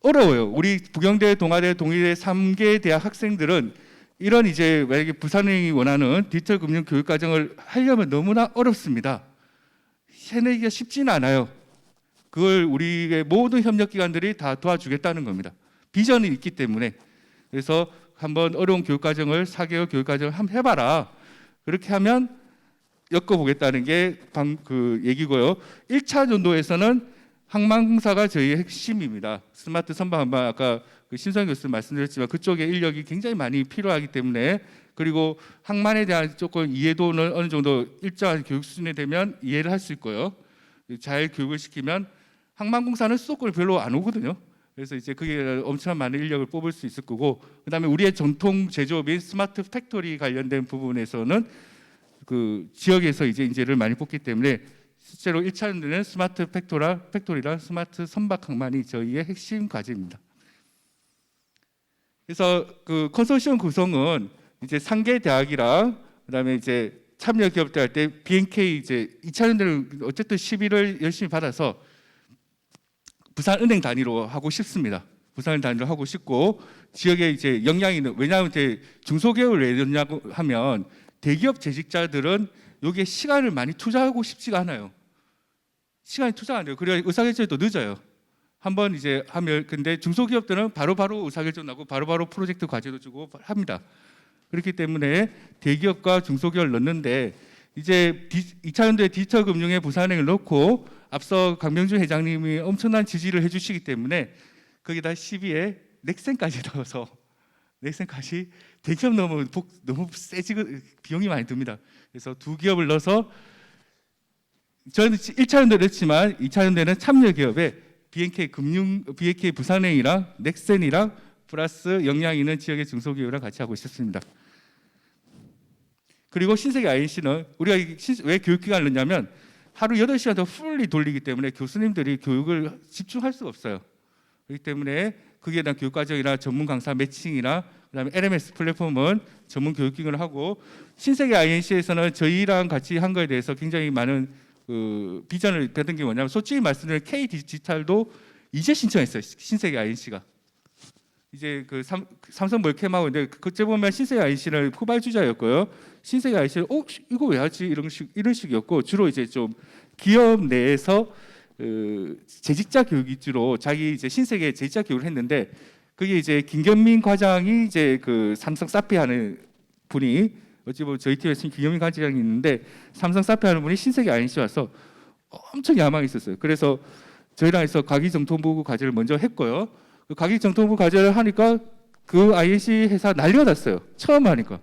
어려워요. 우리 부경대, 동아대, 동의대 3개 대학 학생들은 이런 이제 만약에 부산은행이 원하는 디지털 금융 교육 과정을 하려면 너무나 어렵습니다. 해내기가 쉽지는 않아요. 그걸 우리의 모든 협력기관들이 다 도와주겠다는 겁니다. 비전이 있기 때문에. 그래서 한번 어려운 교육 과정을 4개월 교육 과정을 한번 해봐라. 그렇게 하면 엮어보겠다는 게 그 얘기고요. 1차 연도에서는 항만공사가 저희의 핵심입니다. 스마트 선박 항만 아까 신성 교수 말씀드렸지만 그쪽에 인력이 굉장히 많이 필요하기 때문에 그리고 항만에 대한 조금 이해도는 어느 정도 일정한 교육 수준이 되면 이해를 할 수 있고요. 잘 교육을 시키면 항만공사는 수도권을 별로 안 오거든요. 그래서 이제 그게 엄청난 많은 인력을 뽑을 수 있을 거고 그다음에 우리의 전통 제조업인 스마트 팩토리 관련된 부분에서는 그 지역에서 이제 인재를 많이 뽑기 때문에 실제로 1차 연도는 스마트 팩토리랑 스마트 선박 항만이 저희의 핵심 과제입니다. 그래서 그 컨소시엄 구성은 이제 상계 대학이랑 그다음에 이제 참여 기업들 할 때 BNK 이제 2차 연도는 어쨌든 11을 열심히 받아서 부산은행 단위로 하고 싶습니다. 부산을 단위로 하고 싶고 지역에 이제 영향이 있는 왜냐하면 이제 중소기업을 왜 넣냐고 하면 대기업 재직자들은 여기에 시간을 많이 투자하고 싶지가 않아요. 시간이 투자가 안 돼요. 그래야 의사결정이 또 늦어요. 한번 이제 하면 근데 중소기업들은 바로바로 의사결정 나고 바로바로 프로젝트 과제도 주고 합니다. 그렇기 때문에 대기업과 중소기업을 넣는데 이제 2차 연도에 디지털 금융에 부산은행을 넣고 앞서 강병준 회장님이 엄청난 지지를 해주시기 때문에 거기다 12에 넥센까지 넣어서 넥센까지 대기업 넣으면 너무 세지고 비용이 많이 듭니다. 그래서 두 기업을 넣어서 저는 1차 연도를 했지만 2차 연도에는 참여 기업에 BNK 부산은행이랑 넥센이랑 플러스 역량 있는 지역의 중소기업이랑 같이 하고 있었습니다. 그리고 신세계 INC는 우리가 왜 교육기관을 넣냐면 하루 8시간 더 풀리 돌리기 때문에 교수님들이 교육을 집중할 수가 없어요. 그렇기 때문에 거기에 대한 교육과정이나 전문 강사 매칭이나 그다음에 LMS 플랫폼은 전문 교육기관을 하고 신세계 INC에서는 저희랑 같이 한 거에 대해서 굉장히 많은 그 비전을 받은 게 뭐냐면 솔직히 말씀드리면 K 디지털도 이제 신청했어요. 신세계 INC가 이제 그 삼성 멀캠하고 근데 그때 보면 신세계 INC는 후발주자였고요. 신세계 INC는 이거 왜 하지 이런 식이었고 주로 이제 좀 기업 내에서 재직자 교육 위주로 자기 이제 신세계 재직자 교육을 했는데 그게 이제 김경민 과장이 이제 그 삼성 사피 하는 분이 어찌 보면 저희 팀에 김경민 과장이 있는데 삼성 사피 하는 분이 신세계 INC 와서 엄청 야망이 있었어요. 그래서 저희랑 해서 과기정통부 과제를 먼저 했고요. 그 과기정통부 과제를 하니까 그 INC 회사 난리가 났어요. 처음 하니까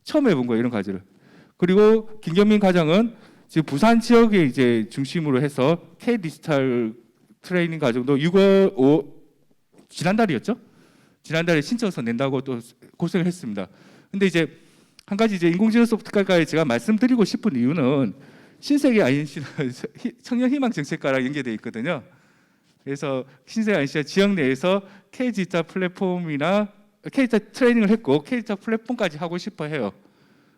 처음 해본 거예요 이런 과제를. 그리고 김경민 과장은 지금 부산 지역에 이제 중심으로 해서 K 디지털 트레이닝 과정도 지난달이었죠. 지난달에 신청서 낸다고 또 고생을 했습니다. 근데 이제 한 가지 이제 인공지능 소프트웨어에 제가 말씀드리고 싶은 이유는 신세계 INC는 청년희망 정책과랑 연계되어 있거든요. 그래서 신세계 INC가 지역 내에서 K디지털 플랫폼이나 K디지털 트레이닝을 했고 K디지털 플랫폼까지 하고 싶어 해요.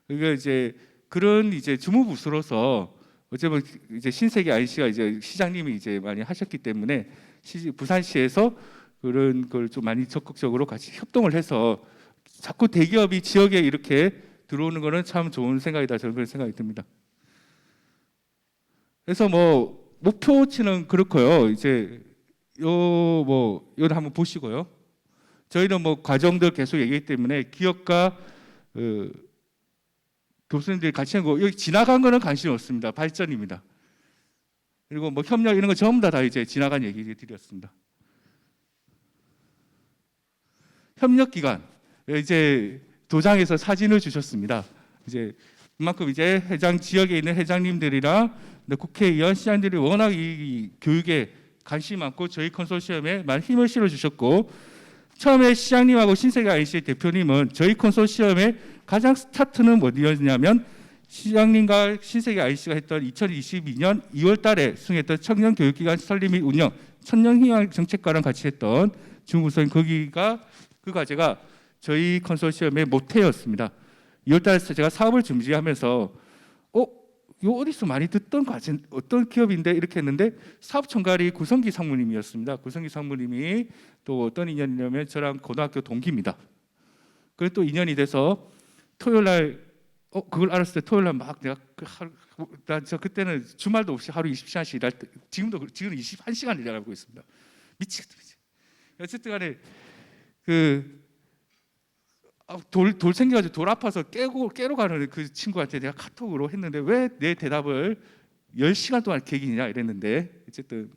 그게 이제 그런 이제 주무부서로서 어쩌면 이제 신세계 INC가 이제 시장님이 이제 많이 하셨기 때문에 부산시에서 그런 걸 좀 많이 적극적으로 같이 협동을 해서 자꾸 대기업이 지역에 이렇게 들어오는 거는 참 좋은 생각이다, 저는 그런 생각이 듭니다. 그래서 뭐 목표치는 그렇고요. 이제 요를 한번 보시고요. 저희는 뭐 과정들 계속 얘기하기 때문에 기업과 교수님들이 같이 한 거 여기 지나간 거는 관심이 없습니다. 발전입니다. 그리고 뭐 협력 이런 거 전부 다 이제 지나간 얘기 드렸습니다. 협력 기관 이제 도장에서 사진을 주셨습니다. 이제 그만큼 이제 회장 지역에 있는 회장님들이랑 국회의원 시장들이 워낙 이 교육에 관심이 많고 저희 컨소시엄에 많은 힘을 실어 주셨고 처음에 시장님하고 신세계 INC 대표님은 저희 컨소시엄의 가장 스타트는 뭐였냐면 시장님과 신세계 INC가 했던 2022년 2월 달에 승했던 청년 교육기관 설립 및 운영 청년희망 정책과랑 같이 했던 중부서인 거기가 그 과제가 저희 컨소시엄의 모태였습니다. 2월 달에 제가 사업을 준비하면서 이거 어디서 많이 듣던 과제 어떤 기업인데 이렇게 했는데 사업 총괄이 구성기 상무님이었습니다. 구성기 상무님이 또 어떤 인연이냐면 저랑 고등학교 동기입니다. 그래서 또 인연이 돼서 토요일 날 그걸 알았을 때 토요일 날 막 내가 저 그때는 주말도 없이 하루 20시간씩 일할 때 지금 21시간 일하고 있습니다. 미치겠다. 어쨌든 간에 돌 생겨가지고 돌 아파서 깨러 가는 그 친구한테 내가 카톡으로 했는데 왜 내 대답을 10시간 동안 계기냐 이랬는데 어쨌든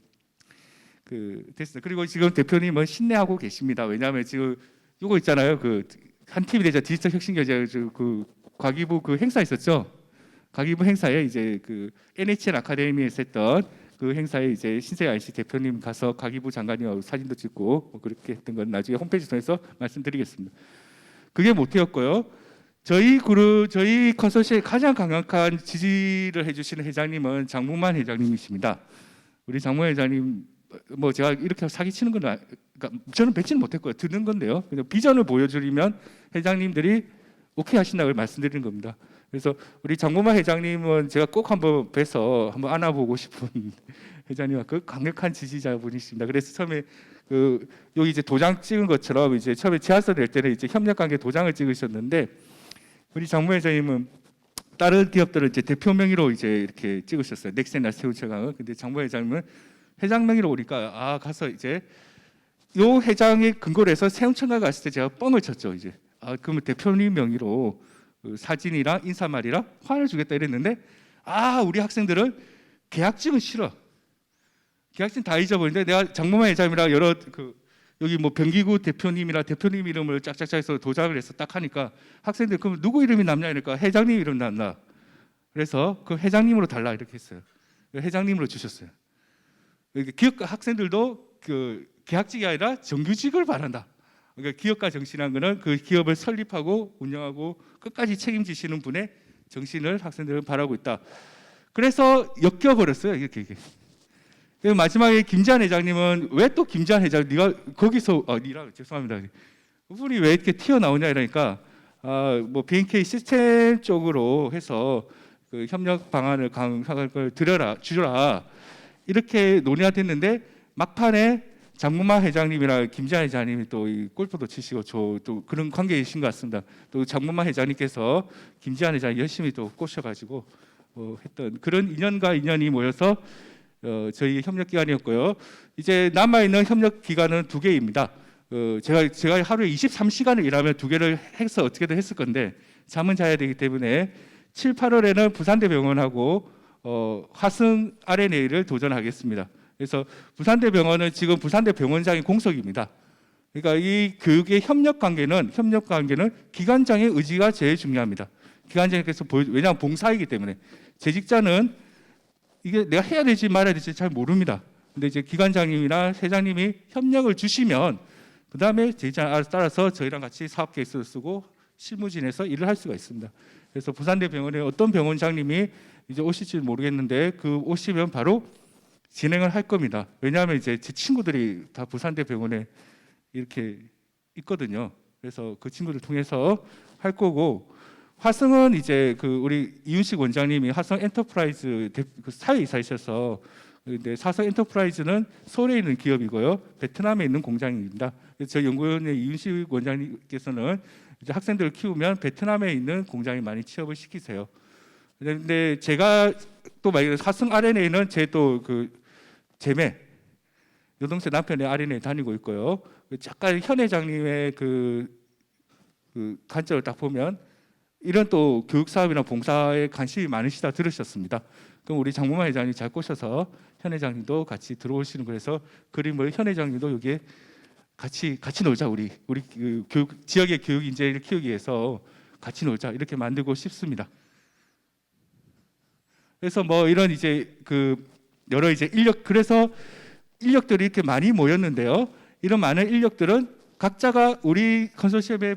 됐습니다. 그리고 지금 대표님은 신뢰하고 계십니다. 왜냐하면 지금 이거 있잖아요. 한 팀이 되자 디지털 혁신경제 그 과기부 그 행사 있었죠. 과기부 행사에 이제 그 NHN 아카데미에서 했던 그 행사에 이제 신세계 INC 대표님 가서 과기부 장관님하고 사진도 찍고 뭐 그렇게 했던 건 나중에 홈페이지 통해서 말씀드리겠습니다. 그게 모태였고요. 저희 컨소시엄에 가장 강력한 지지를 해주시는 회장님은 장문만 회장님이십니다. 우리 장문 회장님 뭐 제가 이렇게 사기치는 건 그러니까 저는 뵙지는 못했고요. 듣는 건데요. 그냥 비전을 보여드리면 회장님들이 오케이 하신다고 말씀드리는 겁니다. 그래서 우리 장문만 회장님은 제가 꼭 한번 뵈서 한번 안아보고 싶은 회장님과 그 강력한 지지자분이십니다. 그래서 처음에 여기 이제 도장 찍은 것처럼 이제 처음에 제안서 낼 때는 이제 협력관계 도장을 찍으셨는데 우리 장문 회장님은 다른 기업들은 이제 대표 명의로 이제 이렇게 찍으셨어요. 넥센이나 세운철강은. 근데 장문 회장님은 회장 명의로 오니까 가서 이제 요 회장의 근거로 해서 세운철강 갔을 때 제가 뻥을 쳤죠. 이제 그러면 대표님 명의로 사진이랑 인사말이랑 화를 주겠다 이랬는데 우리 학생들은 계약증은 싫어. 계약증 다 잊어버리는데 내가 장문만 회장이랑 여러 여기 뭐 변기구 대표님이랑 대표님 이름을 짝짝짝 해서 도장을 해서 딱 하니까 학생들 그럼 누구 이름이 남냐 이러니까 회장님 이름 남나. 그래서 그 회장님으로 달라 이렇게 했어요. 회장님으로 주셨어요. 기업가 학생들도 그 계약직이 아니라 정규직을 바란다. 그러니까 기업가 정신이라는 거는 그 기업을 설립하고 운영하고 끝까지 책임지시는 분의 정신을 학생들은 바라고 있다. 그래서 엮여버렸어요. 이렇게. 마지막에 김지한 회장님은 왜 또 김지한 회장 네가 거기서 니라 죄송합니다. 그분이 왜 이렇게 튀어나오냐 이러니까 뭐 BNK 시스템 쪽으로 해서 그 협력 방안을 강화할 걸 주라 이렇게 논의가 됐는데 막판에 장문만 회장님이랑 김지한 회장님이 또 이 골프도 치시고 또 그런 관계이신 것 같습니다. 또 장문만 회장님께서 김지한 회장 열심히 또 꼬셔가지고 했던 그런 인연이 모여서 저희 협력 기관이었고요. 이제 남아 있는 협력 기관은 2개입니다. 제가 하루에 23시간을 일하면 2개를 해서 어떻게든 했을 건데 잠은 자야 되기 때문에 7, 8월에는 부산대병원하고 화승 RNA를 도전하겠습니다. 그래서 부산대병원은 지금 부산대병원장이 공석입니다. 그러니까 이 교육의 협력 관계는 기관장의 의지가 제일 중요합니다. 기관장님께서 왜냐하면 봉사이기 때문에 재직자는 이게 내가 해야 될지 말아야 될지 잘 모릅니다. 근데 이제 기관장님이나 회장님이 협력을 주시면 그다음에 제의자에 따라서 저희랑 같이 사업 계획서를 쓰고 실무진에서 일을 할 수가 있습니다. 그래서 부산대 병원에 어떤 병원장님이 이제 오실지 모르겠는데 그 오시면 바로 진행을 할 겁니다. 왜냐하면 이제 제 친구들이 다 부산대 병원에 이렇게 있거든요. 그래서 그 친구들 통해서 할 거고, 화성은 이제 그 우리 이윤식 원장님이 화성 엔터프라이즈 그 사회이사이셔서, 근데 화성 엔터프라이즈는 서울에 있는 기업이고요, 베트남에 있는 공장입니다. 그래서 저희 연구원의 이윤식 원장님께서는 이제 학생들을 키우면 베트남에 있는 공장에 많이 취업을 시키세요. 그런데 제가 또 만약에 화성 RNA는 제 또 그 제매 여동생 남편의 RNA 다니고 있고요. 잠깐 현 회장님의 그 관점을 딱 보면 이런 또 교육 사업이나 봉사에 관심이 많으시다 들으셨습니다. 그럼 우리 장문만 회장님 잘 꼬셔서 현 회장님도 같이 들어오시는, 그래서 그림을 현 회장님도 여기에 같이 놀자, 우리 그 교육, 지역의 교육 인재를 키우기 위해서 같이 놀자, 이렇게 만들고 싶습니다. 그래서 뭐 이런 이제 그 여러 이제 인력, 그래서 인력들이 이렇게 많이 모였는데요. 이런 많은 인력들은 각자가 우리 컨소시엄에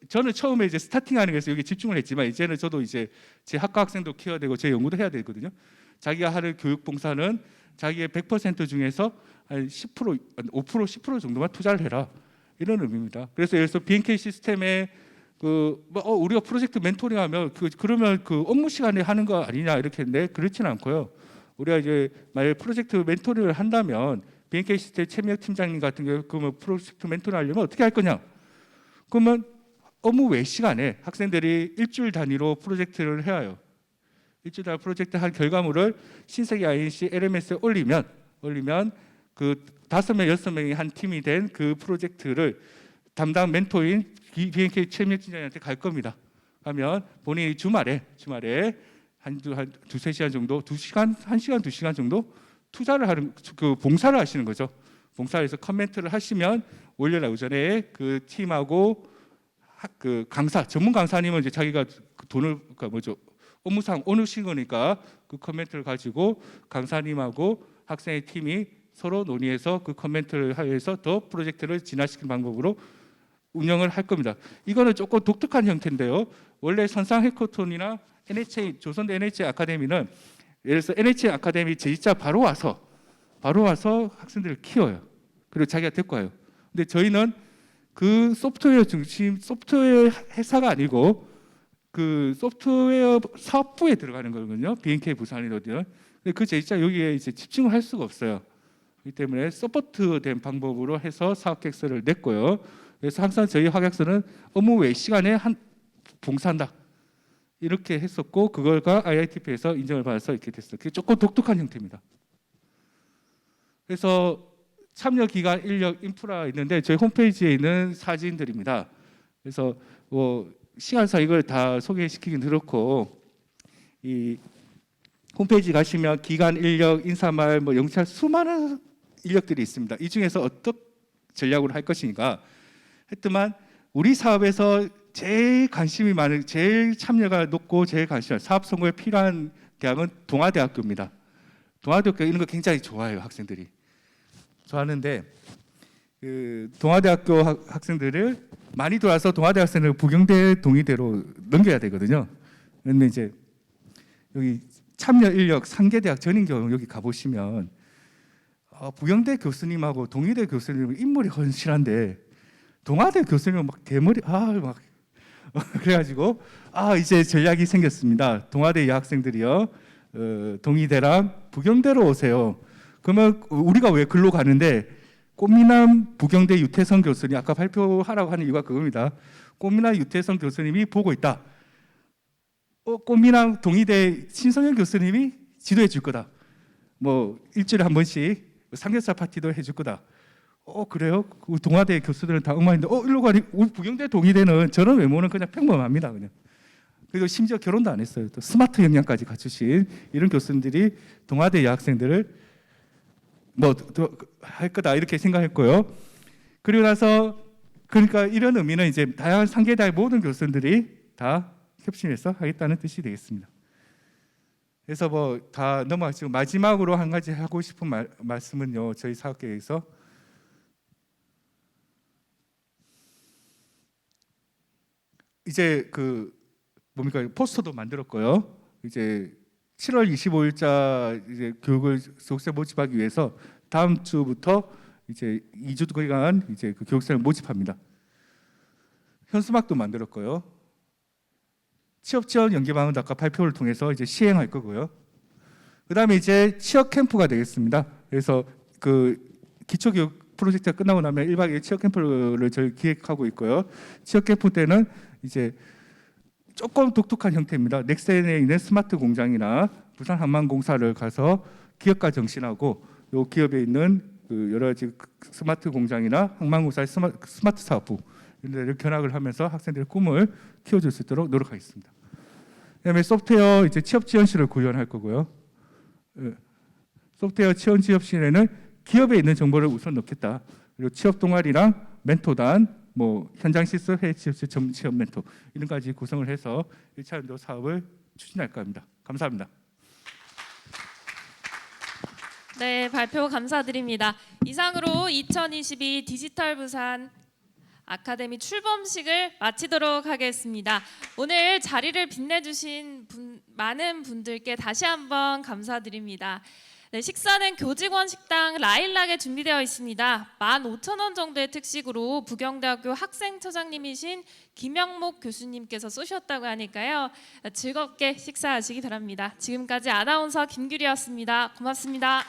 저는 처음에 이제 스타팅하는 게서 여기 집중을 했지만, 이제는 저도 이제 제 학과 학생도 키워야 되고 제 연구도 해야 되거든요. 자기가 하는 교육 봉사는 자기의 100% 중에서 한 10%, 5%, 10% 정도만 투자를 해라, 이런 의미입니다. 그래서 예를 들어서 BNK 시스템에 우리가 프로젝트 멘토링하면 그러면 그 업무 시간에 하는 거 아니냐 이렇게 했는데, 그렇지는 않고요. 우리가 이제 만약 프로젝트 멘토링을 한다면 BNK 시스템 최미혁 팀장님 같은 경우 그러면 프로젝트 멘토링 하려면 어떻게 할 거냐? 그러면 업무 외 시간에 학생들이 일주일 단위로 프로젝트를 해야 해요. 일주일 단위 프로젝트 한 결과물을 신세계 INC LMS에 올리면 그 5명, 6명이 한 팀이 된 그 프로젝트를 담당 멘토인 BNK 최미혁 팀장님한테 갈 겁니다. 가면 본인이 주말에 한 두세 시간 정도, 1시간 정도 투자를 하는, 그 봉사를 하시는 거죠. 봉사에서 커멘트를 하시면 월요일 오전에 그 팀하고 그 강사, 전문 강사님은 이제 자기가 그 돈을, 그러니까 뭐죠, 업무상 오르신 거니까 그 커멘트를 가지고 강사님하고 학생의 팀이 서로 논의해서 그 커멘트를 하여서 더 프로젝트를 진화시키는 방법으로 운영을 할 겁니다. 이거는 조금 독특한 형태인데요. 원래 선상 해커톤이나 NHA, 조선대 NHA 아카데미는 예를 들어서 NHA 아카데미 제지자 바로 와서 학생들을 키워요. 그리고 자기가 데리고 와요. 근데 저희는 그 소프트웨어 중심 소프트웨어 회사가 아니고 그 소프트웨어 사업부에 들어가는 거거든요. BNK 부산이거든요. 근데 그 제지자 여기에 이제 집중을 할 수가 없어요. 그렇기 때문에 서포트된 방법으로 해서 사업 계획서를 냈고요. 그래서 항상 저희 학약서는 업무 외 시간에 봉사한다, 이렇게 했었고, 그걸가 IITP에서 인정을 받아서 이렇게 됐어요. 그게 조금 독특한 형태입니다. 그래서 참여 기간, 인력, 인프라 있는데 저희 홈페이지에 있는 사진들입니다. 그래서 뭐 시간상 이걸 다 소개시키긴 그렇고, 이 홈페이지 가시면 기간, 인력, 인사말, 뭐 영찰 수많은 인력들이 있습니다. 이 중에서 어떤 전략으로 할 것인가 했더만, 우리 사업에서 제일 관심이 많은, 제일 참여가 높고 제일 관심, 사업 성공에 필요한 대학은 동아대학교입니다. 동아대학교 이런 거 굉장히 좋아해요. 학생들이 좋아하는데, 그 동아대학교 학생들을 많이 들어와서 동아대 학생을 부경대 동의대로 넘겨야 되거든요. 그런데 이제 여기 참여 인력 상계대학 전인경 여기 가보시면 부경대 교수님하고 동의대 교수님 인물이 헌실한데, 동아대 교수님은 막 대머리 막 그래가지고 이제 전략이 생겼습니다. 동아대 여학생들이요, 동의대랑 부경대로 오세요. 그러면 우리가 왜 글로 가는데, 꽃미남 부경대 유태성 교수님, 아까 발표하라고 하는 이유가 그겁니다. 꽃미남 유태성 교수님이 보고 있다. 꽃미남 동의대 신성현 교수님이 지도해 줄 거다. 뭐 일주일에 한 번씩 삼겹살 파티도 해줄 거다. 그래요? 동아대 교수들은 다 엉망인데 일로 가니 우리 부경대 동의대는 저런 외모는 그냥 평범합니다. 그냥. 그리고 심지어 결혼도 안 했어요. 또 스마트 역량까지 갖추신 이런 교수님들이 동아대 여학생들을 뭐 할 거다, 이렇게 생각했고요. 그리고 나서 그러니까 이런 의미는 이제 다양한 상계대학 모든 교수들이 다 협심해서 하겠다는 뜻이 되겠습니다. 그래서 뭐 다 넘어가시고, 마지막으로 한 가지 하고 싶은 말씀은요, 저희 사업계획에서 이제 그 뭡니까 포스터도 만들었고요. 이제 7월 25일자 이제 교육생 모집하기 위해서 다음 주부터 이제 2주간 이제 그 교육생을 모집합니다. 현수막도 만들었고요. 취업 지원 연계 방안도 아까 발표를 통해서 이제 시행할 거고요. 그다음에 이제 취업 캠프가 되겠습니다. 그래서 그 기초교육 프로젝트가 끝나고 나면 1박 2일 취업 캠프를 저희 기획하고 있고요. 취업 캠프 때는 이제 조금 독특한 형태입니다. 넥센에 있는 스마트 공장이나 부산 한만공사를 가서 기업가 정신하고 요 기업에 있는 그 여러 가지 스마트 공장이나 항만공사의 스마트 사업부 이런 데를 견학을 하면서 학생들의 꿈을 키워줄 수 있도록 노력하겠습니다. 그다음에 소프트웨어 이제 취업 지원실을 구현할 거고요. 소프트웨어 지원 지원실에는 기업에 있는 정보를 우선 넣겠다. 그리고 취업 동아리랑 멘토단, 뭐 현장 실습, 해외 실습, 전문 취업 멘토 이런 까지 구성을 해서 1차 연도 사업을 추진할까 합니다. 감사합니다. 네, 발표 감사드립니다. 이상으로 2022 디지털 부산 아카데미 출범식을 마치도록 하겠습니다. 오늘 자리를 빛내주신 많은 분들께 다시 한번 감사드립니다. 네, 식사는 교직원 식당 라일락에 준비되어 있습니다. 15,000원 정도의 특식으로 부경대학교 학생처장님이신 김영목 교수님께서 쏘셨다고 하니까요. 즐겁게 식사하시기 바랍니다. 지금까지 아나운서 김규리였습니다. 고맙습니다.